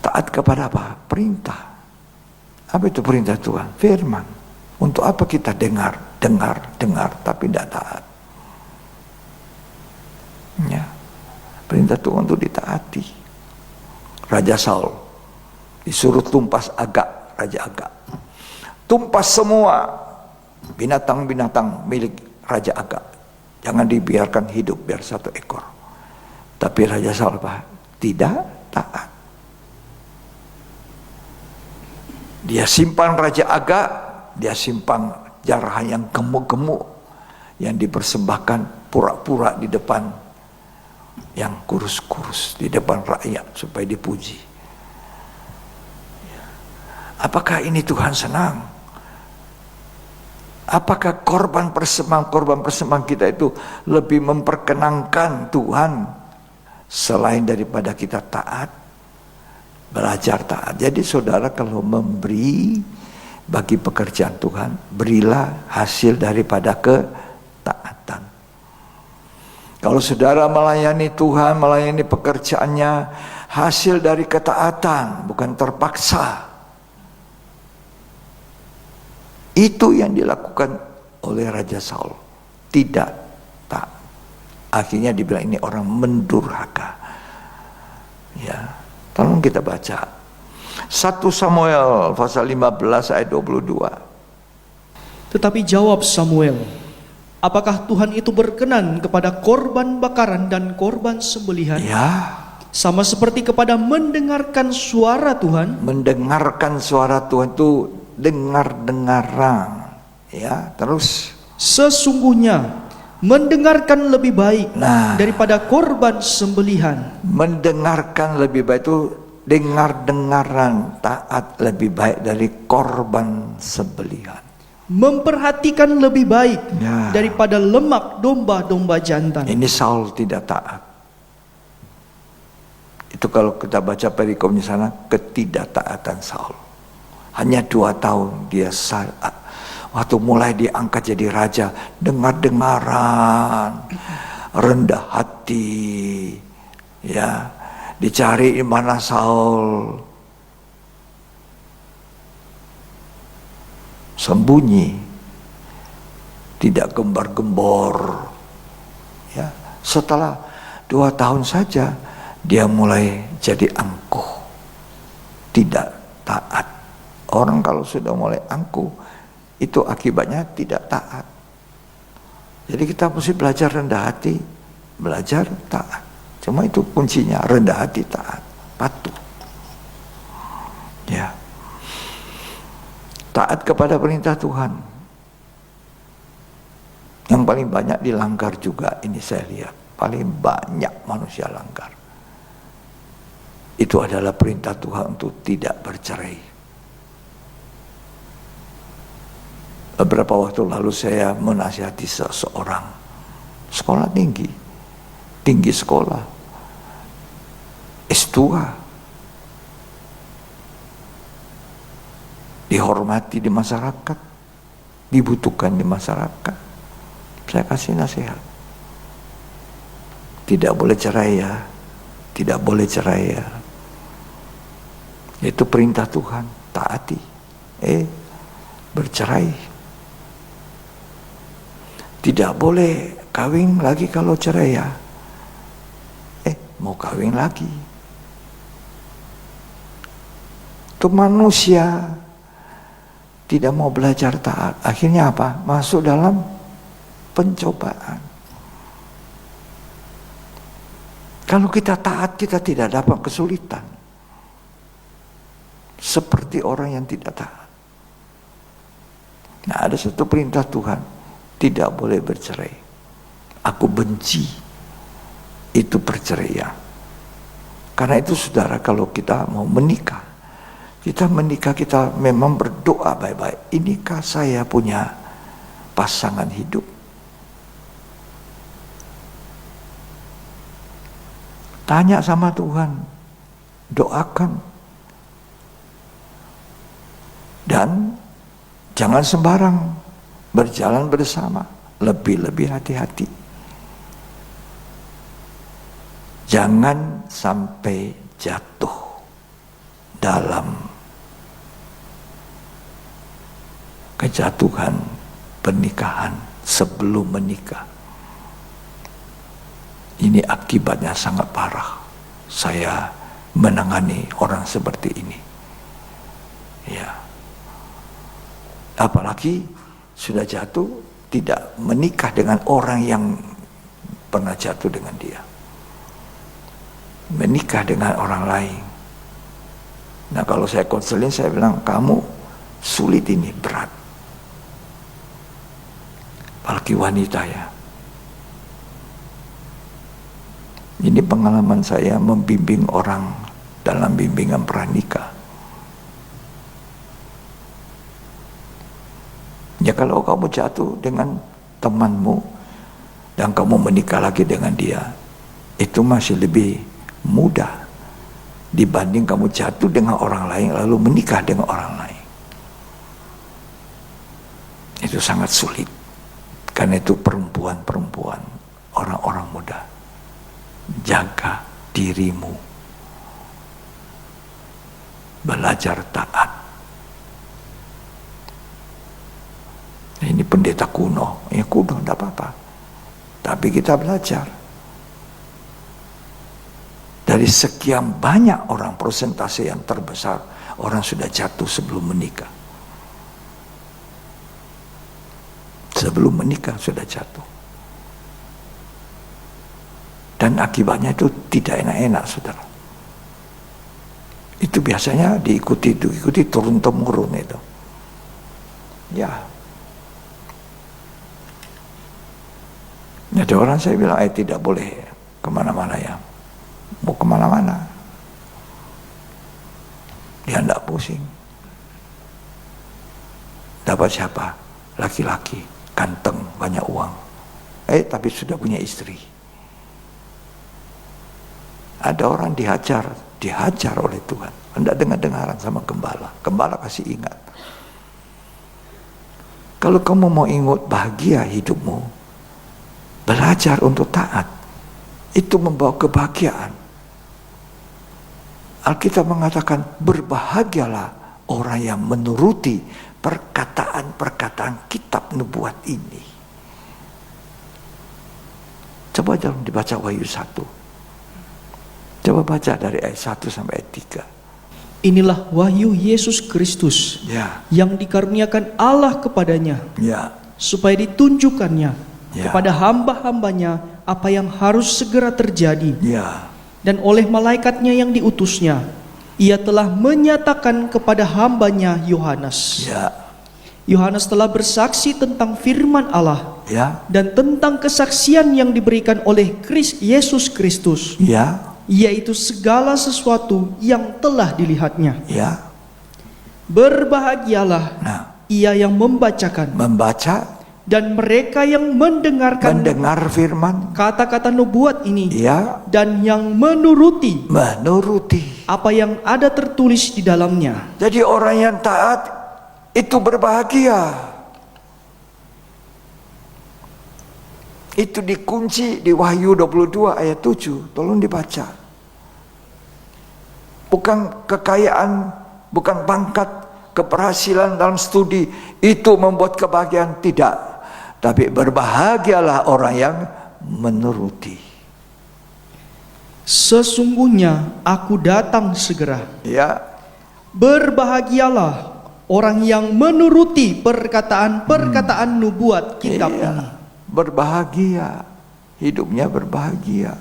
Taat kepada apa? Perintah. Apa itu perintah Tuhan? Firman. Untuk apa kita dengar, tapi tidak taat? Ya. Perintah Tuhan untuk ditaati. Raja Saul disuruh tumpas Agag, Raja Agag. Tumpas semua binatang-binatang milik Raja Agag. Jangan dibiarkan hidup biar 1 ekor. Tapi Raja Saul apa? Tidak taat. Dia simpan Raja Agag, dia simpan jarahan yang gemuk-gemuk yang dipersembahkan pura-pura di depan yang kurus-kurus, di depan rakyat supaya dipuji. Apakah ini Tuhan senang? Apakah korban persembahan kita itu lebih memperkenankan Tuhan selain daripada kita taat? Belajar taat. Jadi saudara kalau memberi bagi pekerjaan Tuhan, berilah hasil daripada ketaatan. Kalau saudara melayani Tuhan, melayani pekerjaannya, hasil dari ketaatan, bukan terpaksa. Itu yang dilakukan oleh Raja Saul. Tidak taat. Akhirnya dibilang ini orang mendurhaka. Ya. Tolong kita baca 1 Samuel pasal 15 ayat 22. Tetapi jawab Samuel, apakah Tuhan itu berkenan kepada korban bakaran dan korban sembelihan? Ya. Sama seperti kepada mendengarkan suara Tuhan. Mendengarkan suara Tuhan itu dengar-dengaran. Ya, terus Sesungguhnya mendengarkan lebih baik Nah. daripada korban sembelihan, mendengarkan lebih baik itu dengar-dengaran, taat lebih baik dari korban sembelihan. memperhatikan lebih baik Ya. daripada lemak domba-domba jantan. Ini Saul tidak taat. Itu kalau kita baca perikomnya sana, ketidaktaatan Saul. Hanya 2 tahun dia waktu mulai diangkat jadi raja, dengar-dengaran, rendah hati, ya, dicari di mana Saul, sembunyi, tidak gembar-gembor, ya. Setelah 2 tahun saja dia mulai jadi angkuh, tidak taat. Orang kalau sudah mulai angkuh, itu akibatnya tidak taat. Jadi kita mesti belajar rendah hati, belajar taat. Cuma itu kuncinya, rendah hati, taat, patuh. Ya. Taat kepada perintah Tuhan. Yang paling banyak dilanggar juga, ini saya lihat. Paling banyak manusia langgar. Itu adalah perintah Tuhan untuk tidak bercerai. Beberapa waktu lalu saya menasihati seseorang, sekolah tinggi sekolah, S2, dihormati di masyarakat, dibutuhkan di masyarakat. Saya kasih nasihat, tidak boleh cerai ya, tidak boleh cerai ya. Itu perintah Tuhan, taati. Bercerai. Tidak boleh kawin lagi kalau cerai ya. Mau kawin lagi. Itu manusia tidak mau belajar taat. Akhirnya apa? Masuk dalam pencobaan. Kalau kita taat, kita tidak dapat kesulitan. Seperti orang yang tidak taat. Nah, ada satu perintah Tuhan, tidak boleh bercerai. Aku benci itu perceraian. Karena itu saudara, kalau kita mau menikah, kita memang berdoa baik-baik. Inikah saya punya pasangan hidup? Tanya sama Tuhan, doakan. Dan jangan sembarang berjalan bersama, lebih-lebih hati-hati. Jangan sampai jatuh dalam kejatuhan pernikahan sebelum menikah. Ini akibatnya sangat parah. Saya menangani orang seperti ini. Ya. Apalagi sudah jatuh, tidak menikah dengan orang yang pernah jatuh dengan dia. Menikah dengan orang lain. Nah, kalau saya konseling, saya bilang, kamu sulit ini, berat. Apalagi wanita ya. Ini pengalaman saya membimbing orang dalam bimbingan pranikah. Ya, kalau kamu jatuh dengan temanmu dan kamu menikah lagi dengan dia, itu masih lebih mudah dibanding kamu jatuh dengan orang lain lalu menikah dengan orang lain. Itu sangat sulit. Karena itu perempuan-perempuan, orang-orang muda, jaga dirimu, belajar taat. Ini pendeta kuno, ya kuno tidak apa-apa, tapi kita belajar. Dari sekian banyak orang, persentase yang terbesar orang sudah jatuh sebelum menikah. Sebelum menikah sudah jatuh. Dan akibatnya itu tidak enak-enak, saudara. Itu biasanya diikuti turun-temurun itu. Ya. Ada orang saya bilang, tidak boleh kemana-mana ya. Mau kemana-mana. Dia tidak pusing. Dapat siapa? Laki-laki, ganteng, banyak uang. Tapi sudah punya istri. Ada orang dihajar oleh Tuhan. Tidak dengar-dengaran sama gembala. Gembala kasih ingat. Kalau kamu mau ingat bahagia hidupmu, belajar untuk taat. Itu membawa kebahagiaan. Alkitab mengatakan, berbahagialah orang yang menuruti perkataan-perkataan kitab nubuat ini. Coba jangan dibaca Wahyu 1. Coba baca dari ayat 1 sampai ayat 3. Inilah wahyu Yesus Kristus yang dikaruniakan Allah kepadanya, supaya ditunjukkannya kepada hamba-hambanya apa yang harus segera terjadi. Dan oleh malaikatnya yang diutusnya, ia telah menyatakan kepada hambanya Yohanes. Yohanes telah bersaksi tentang firman Allah dan tentang kesaksian yang diberikan oleh Yesus Kristus, yaitu segala sesuatu yang telah dilihatnya. Berbahagialah ia yang membaca dan mereka yang mendengar firman kata-kata nubuat ini, dan yang menuruti apa yang ada tertulis di dalamnya. Jadi orang yang taat itu berbahagia. Itu dikunci di Wahyu 22 ayat 7. Tolong dibaca. Bukan kekayaan, bukan pangkat, keberhasilan dalam studi itu membuat kebahagiaan, tidak. Tapi berbahagialah orang yang menuruti. Sesungguhnya aku datang segera. Berbahagialah orang yang menuruti perkataan-perkataan nubuat kitab ini. Berbahagia, hidupnya berbahagia.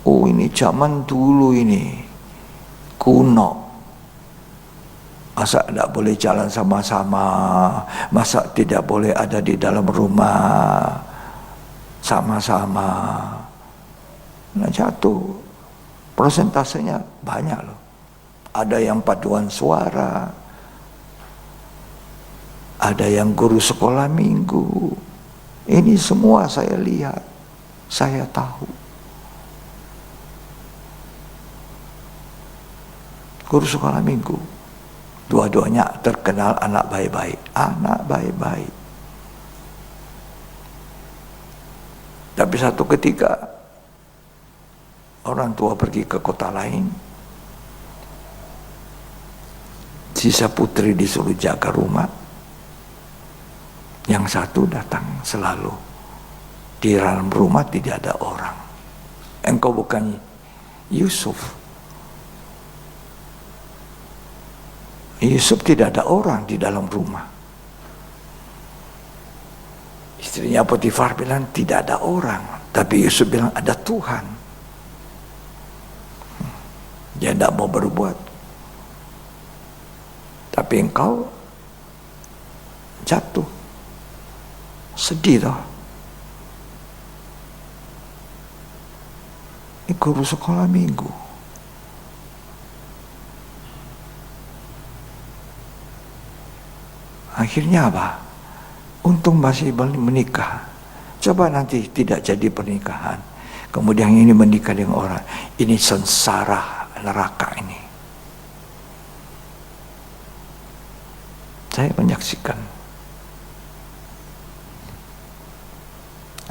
Oh, ini zaman dulu ini, kuno. Masa tidak boleh jalan sama-sama, masa tidak boleh ada di dalam rumah sama-sama. Nah, jatuh. Persentasenya banyak loh. Ada yang paduan suara, ada yang guru sekolah minggu. Ini semua saya lihat, saya tahu. Guru sekolah minggu, dua-duanya terkenal anak baik-baik. Tapi satu ketika orang tua pergi ke kota lain, sisa putri disuruh jaga rumah, yang satu datang selalu. Di dalam rumah tidak ada orang. Engkau bukan Yusuf. Yusuf tidak ada orang di dalam rumah. Istrinya Potifar bilang tidak ada orang, tapi Yusuf bilang ada Tuhan. Dia tidak mau berbuat. Tapi engkau jatuh. Sedih toh. Ini guru sekolah minggu. Akhirnya apa? Untung masih menikah. Coba nanti tidak jadi pernikahan. Kemudian ini menikah dengan orang. Ini sengsara neraka ini. Saya menyaksikan.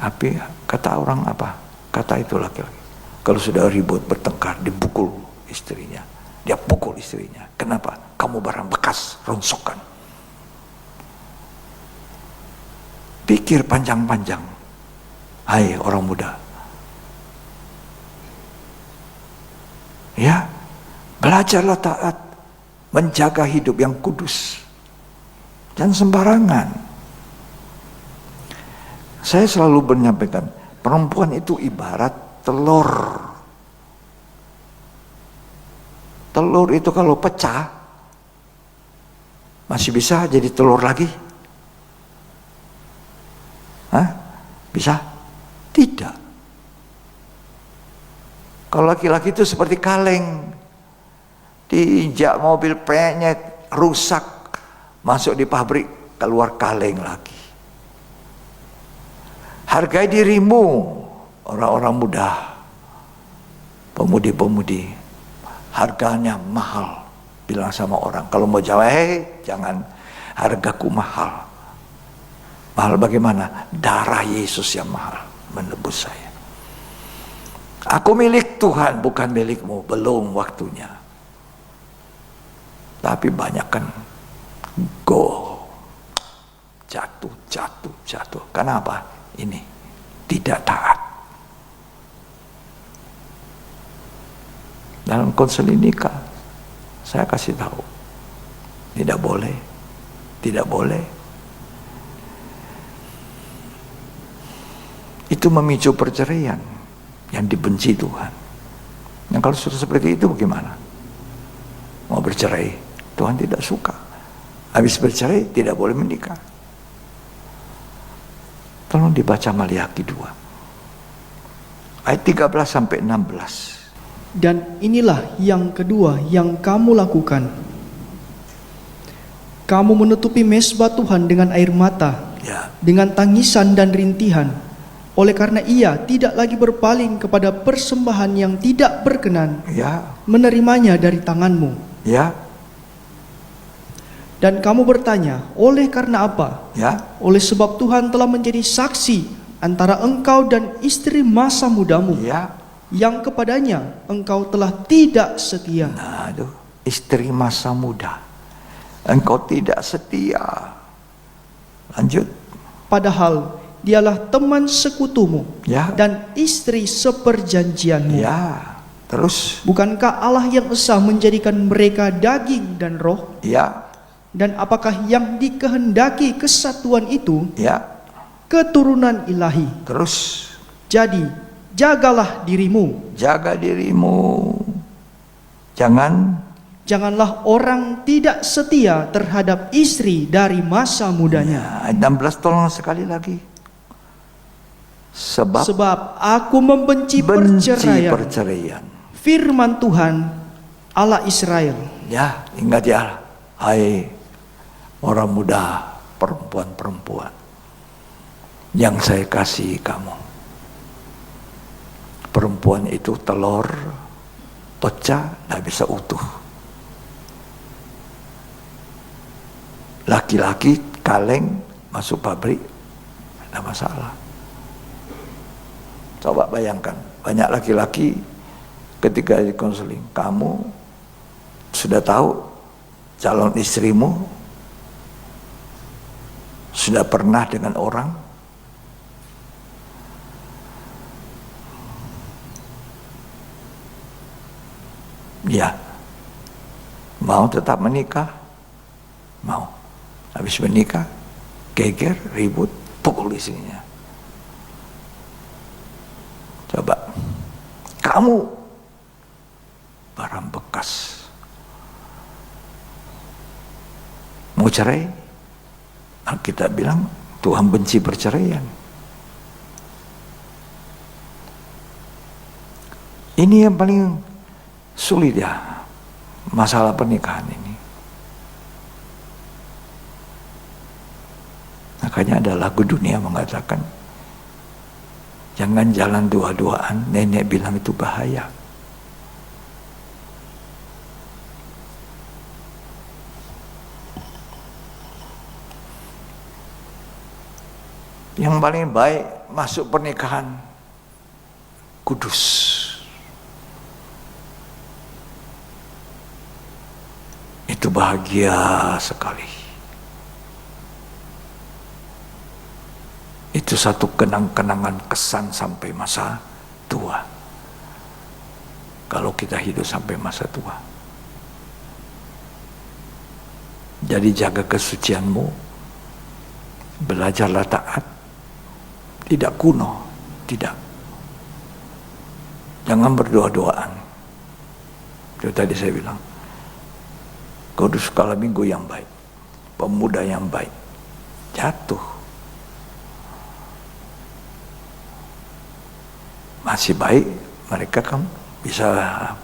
Tapi kata orang apa? Kata itu laki-laki. Kalau sudah ribut bertengkar, dipukul istrinya. Dia pukul istrinya. Kenapa? Kamu barang bekas, rongsokan. Pikir panjang-panjang. Hai orang muda. Ya, belajarlah taat. Menjaga hidup yang kudus. Jangan sembarangan. Saya selalu menyampaikan, perempuan itu ibarat telur. Telur itu kalau pecah, Masih bisa jadi telur lagi? Hah? Bisa? Tidak. Kalau laki-laki itu seperti kaleng, diinjak mobil penyet, rusak, masuk di pabrik, keluar kaleng lagi. Hargai dirimu, orang-orang muda, pemudi-pemudi, harganya mahal. Bilang sama orang, kalau mau jawab, jangan, hargaku mahal. Mahal bagaimana? Darah Yesus yang mahal menebus saya. Aku milik Tuhan, bukan milikmu, belum waktunya. Tapi banyak kan jatuh. Kenapa? Ini tidak taat. Dalam konseling nikah, saya kasih tahu, tidak boleh. Itu memicu perceraian yang dibenci Tuhan. Yang kalau sudah seperti itu bagaimana? Mau bercerai, Tuhan tidak suka. Habis bercerai tidak boleh menikah. Tolong dibaca Maliaki 2 ayat 13 sampai 16. Dan inilah yang kedua yang kamu lakukan. Kamu menutupi mezbah Tuhan dengan air mata, dengan tangisan dan rintihan, oleh karena ia tidak lagi berpaling kepada persembahan yang tidak berkenan, menerimanya dari tanganmu. Dan kamu bertanya, oleh karena apa? Oleh sebab Tuhan telah menjadi saksi antara engkau dan istri masa mudamu, yang kepadanya engkau telah tidak setia. Nah, aduh, istri masa muda, engkau tidak setia. Lanjut. Padahal dialah teman sekutumu dan istri seperjanjianmu. Terus. Bukankah Allah yang esa menjadikan mereka daging dan roh? Dan apakah yang dikehendaki kesatuan itu? Keturunan ilahi. Terus. Jadi jagalah dirimu. Jaga dirimu. Janganlah orang tidak setia terhadap istri dari masa mudanya. Ayat 16 tolong sekali lagi. Sebab aku membenci perceraian. Firman Tuhan Allah Israel. Ingat hai orang muda, perempuan-perempuan yang saya kasih kamu. Perempuan itu telur pecah, tidak bisa utuh. Laki-laki kaleng masuk pabrik, tidak masalah. Coba bayangkan, banyak laki-laki ketika di konseling, kamu sudah tahu calon istrimu sudah pernah dengan orang, mau tetap menikah, mau. Habis menikah, geger, ribut, pukul istrinya. Coba, kamu barang bekas, mau cerai, kita bilang Tuhan benci perceraian. Ini yang paling sulit masalah pernikahan ini. Makanya ada lagu dunia mengatakan, jangan jalan dua-duaan, nenek bilang itu bahaya. Yang paling baik masuk pernikahan kudus. Itu bahagia sekali. Itu satu kenang-kenangan kesan sampai masa tua. Kalau kita hidup sampai masa tua. Jadi jaga kesucianmu. Belajarlah taat. Tidak kuno. Tidak. Jangan berdoa-doaan. Itu tadi saya bilang. Kudus kala minggu yang baik. pemuda yang baik. Jatuh. Masih baik, mereka kan bisa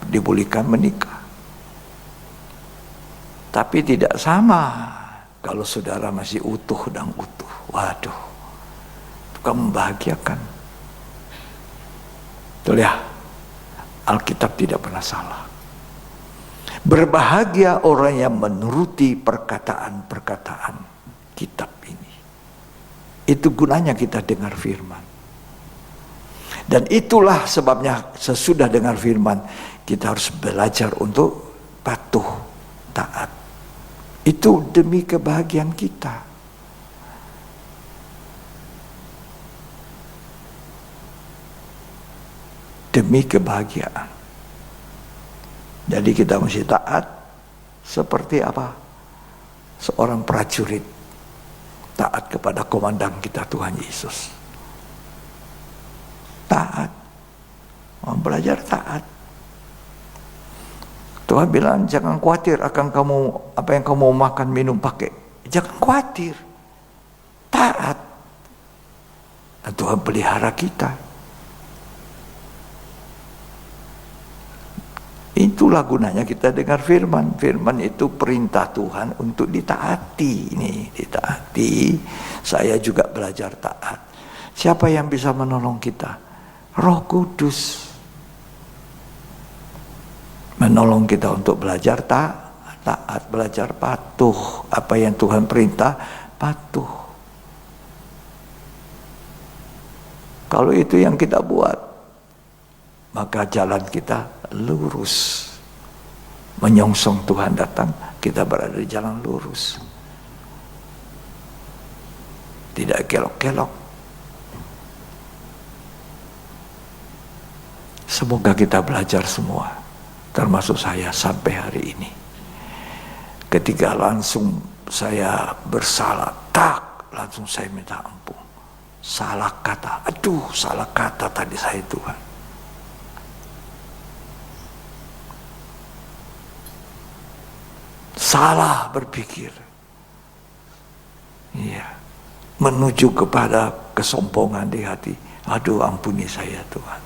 dibolehkan menikah. Tapi tidak sama kalau saudara masih utuh dan utuh. Waduh, itu kan membahagiakan. Betul ya? Alkitab tidak pernah salah. Berbahagia orang yang menuruti perkataan-perkataan kitab ini. Itu gunanya kita dengar firman. Dan itulah sebabnya sesudah dengar firman, kita harus belajar untuk patuh, taat. Itu demi kebahagiaan kita. Demi kebahagiaan. Jadi kita mesti taat seperti apa? Seorang prajurit taat kepada komandan kita Tuhan Yesus. Taat. Mau belajar taat. Tuhan bilang jangan khawatir akan kamu apa yang kamu makan, minum, pakai. Jangan khawatir. Taat. Dan Tuhan pelihara kita. Itulah gunanya kita dengar firman. Firman itu perintah Tuhan untuk ditaati. Ini ditaati. Saya juga belajar taat. Siapa yang bisa menolong kita? Roh Kudus. Menolong kita untuk belajar taat, belajar patuh. Apa yang Tuhan perintah, patuh. Kalau itu yang kita buat, maka jalan kita lurus. Menyongsong Tuhan datang, kita berada di jalan lurus. Tidak kelok-kelok. Semoga kita belajar semua, termasuk saya sampai hari ini. Ketika langsung saya bersalah, langsung saya minta ampun. Salah kata, salah kata tadi saya Tuhan. Salah berpikir. Iya. Menuju kepada kesombongan di hati. Ampuni saya Tuhan.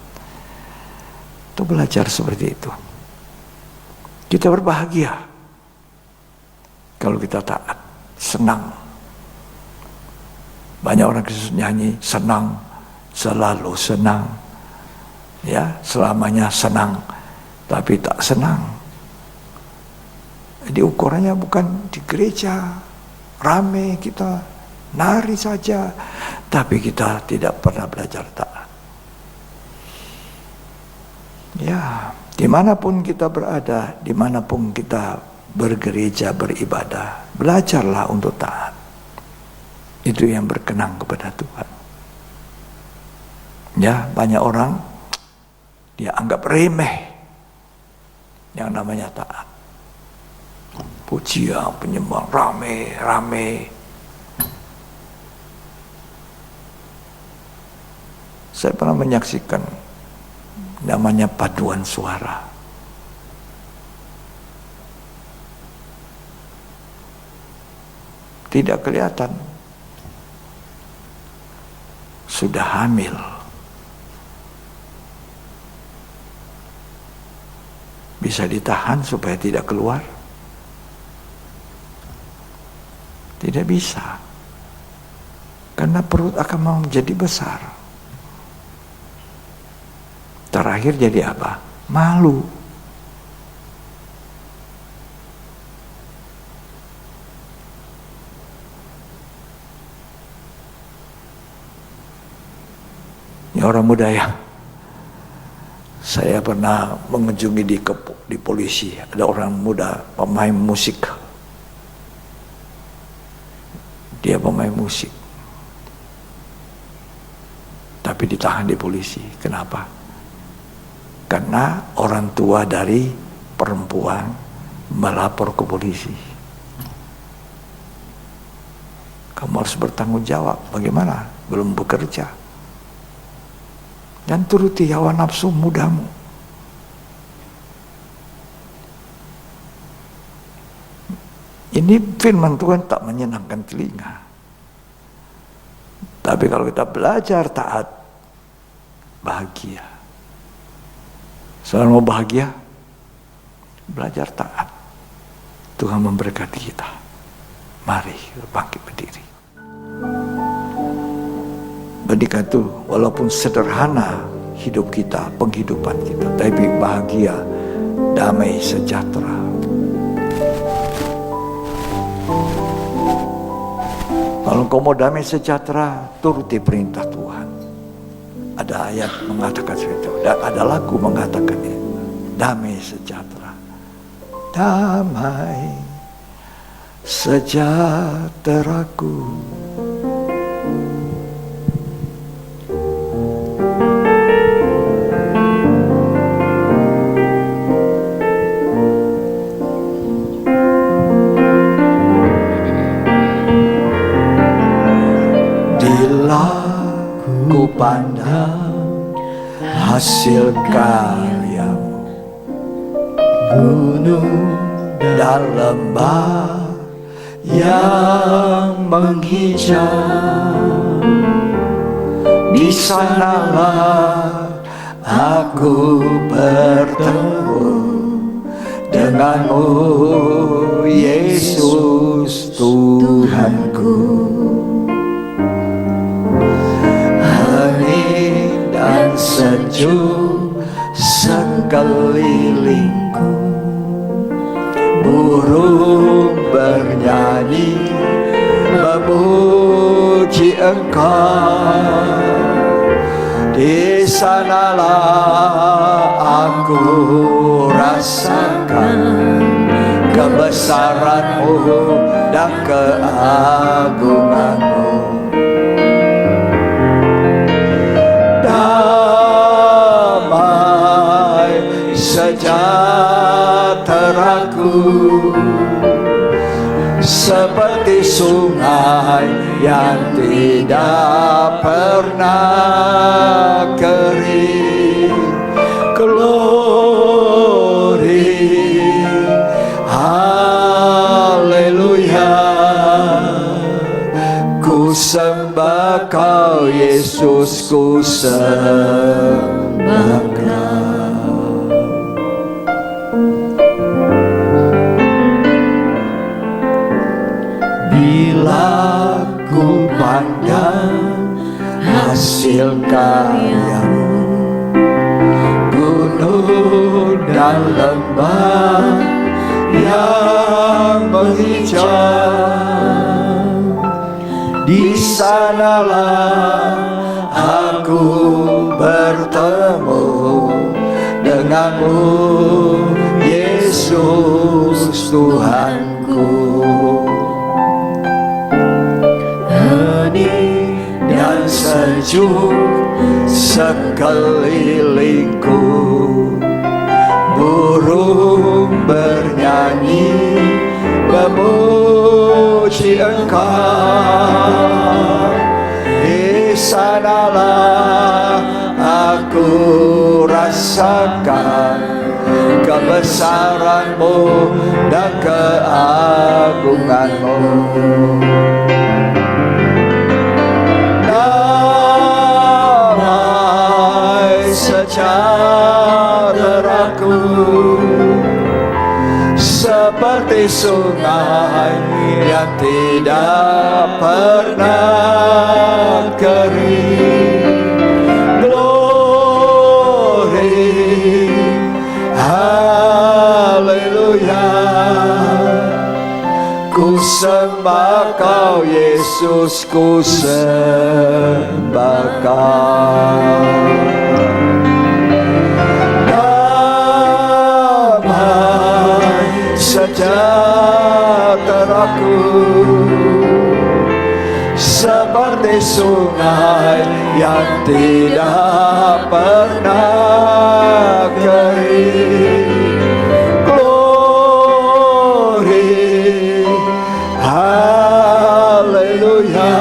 Itu belajar seperti itu. Kita berbahagia kalau kita taat, senang. Banyak orang Kristus nyanyi senang, selalu senang, ya selamanya senang, tapi tak senang. Jadi ukurannya bukan di gereja rame kita nari saja, tapi kita tidak pernah belajar taat. Ya, dimanapun kita berada, dimanapun kita bergereja, beribadah, belajarlah untuk taat. Itu yang berkenan kepada Tuhan. Ya, banyak orang dia anggap remeh yang namanya taat. Pujian, penyembah, rame. Saya pernah menyaksikan namanya paduan suara. Tidak kelihatan. Sudah hamil. Bisa ditahan supaya tidak keluar? Tidak bisa. Karena perut akan menjadi besar. Terakhir jadi apa? Malu. Ini orang muda ya. Saya pernah mengunjungi di polisi. Ada orang muda pemain musik. Dia pemain musik. Tapi ditahan di polisi. Kenapa? Karena orang tua dari perempuan melapor ke polisi. Kamu harus bertanggung jawab. Bagaimana? Belum bekerja. Dan turuti hawa nafsu mudamu. Ini firman Tuhan tak menyenangkan telinga. Tapi kalau kita belajar taat, bahagia. Saudara mau bahagia? Belajar taat. Tuhan memberkati kita. Mari bangkit berdiri. Menikah itu walaupun sederhana hidup kita, penghidupan kita, tapi bahagia, damai, sejahtera. Kalau kau mau damai sejahtera, turuti perintah Tuhan. Ada ayat mengatakan seperti itu, dan ada lagu mengatakan itu. Damai sejahtera. Damai sejahteraku. Ku pandang hasil karyamu, gunung dan lembah yang menghijau. Di sanalah aku bertemu denganmu, Yesus Tuhanku. Dan sejuk sekelilingku, burung bernyanyi memuji Engkau. Di sanalah aku rasakan kebesaran-Mu dan keagungan-Mu. Sejahteraku seperti sungai yang tidak pernah kering. Glory, haleluya. Ku sembah Kau Yesus, ku sembah Kau. Bila ku pandang hasil karyamu, gunung dan lembah yang menghijau, di sanalah aku bertemu denganmu, Yesus Tuhanku. Dan sejuk sekelilingku, burung bernyanyi memuji Engkau. Di sanalah aku rasakan kebesaran-Mu dan keagungan-Mu. Sejahteraku seperti sungai yang tidak pernah kering. Glory, haleluya. Ku sembah Kau Yesus, ku sembah Kau. Sejahteraku seperti sungai yang tidak pernah kering. Glory, haleluya.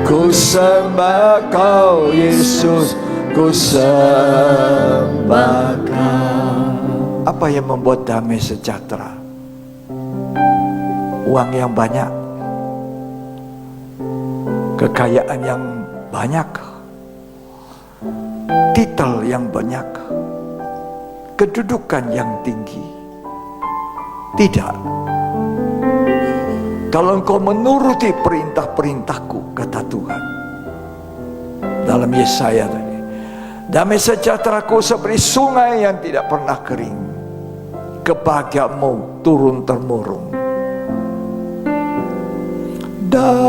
Ku sembah Kau Yesus, ku sembah Kau. Apa yang membuat damai sejahtera? uang yang banyak, kekayaan yang banyak, titel yang banyak, kedudukan yang tinggi. Tidak. Kalau engkau menuruti perintah-perintahku, kata Tuhan dalam Yesaya tadi, damai sejahteraku seperti sungai yang tidak pernah kering, kebahagiaanmu turun-temurun. Damai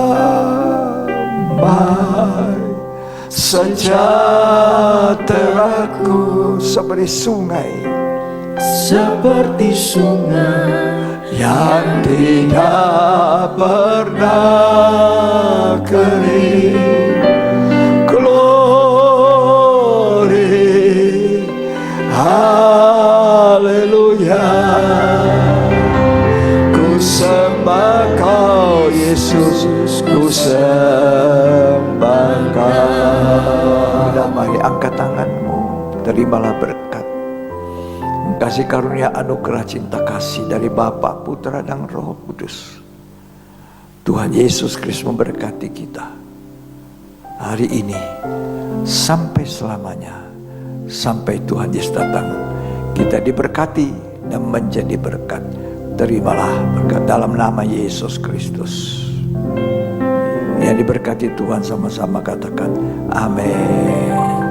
sejahteraku seperti sungai yang tidak pernah kering. Glory, haleluya. Ku sembah Kau Yesus, ku sembah Kau. Mari angkat tanganmu, terimalah berkat, kasih karunia anugerah cinta kasih dari Bapa, Putra dan Roh Kudus. Tuhan Yesus Kristus memberkati kita hari ini sampai selamanya, sampai Tuhan Yesus datang. Kita diberkati dan menjadi berkat. Terimalah berkat dalam nama Yesus Kristus. Yang diberkati Tuhan sama-sama katakan amin.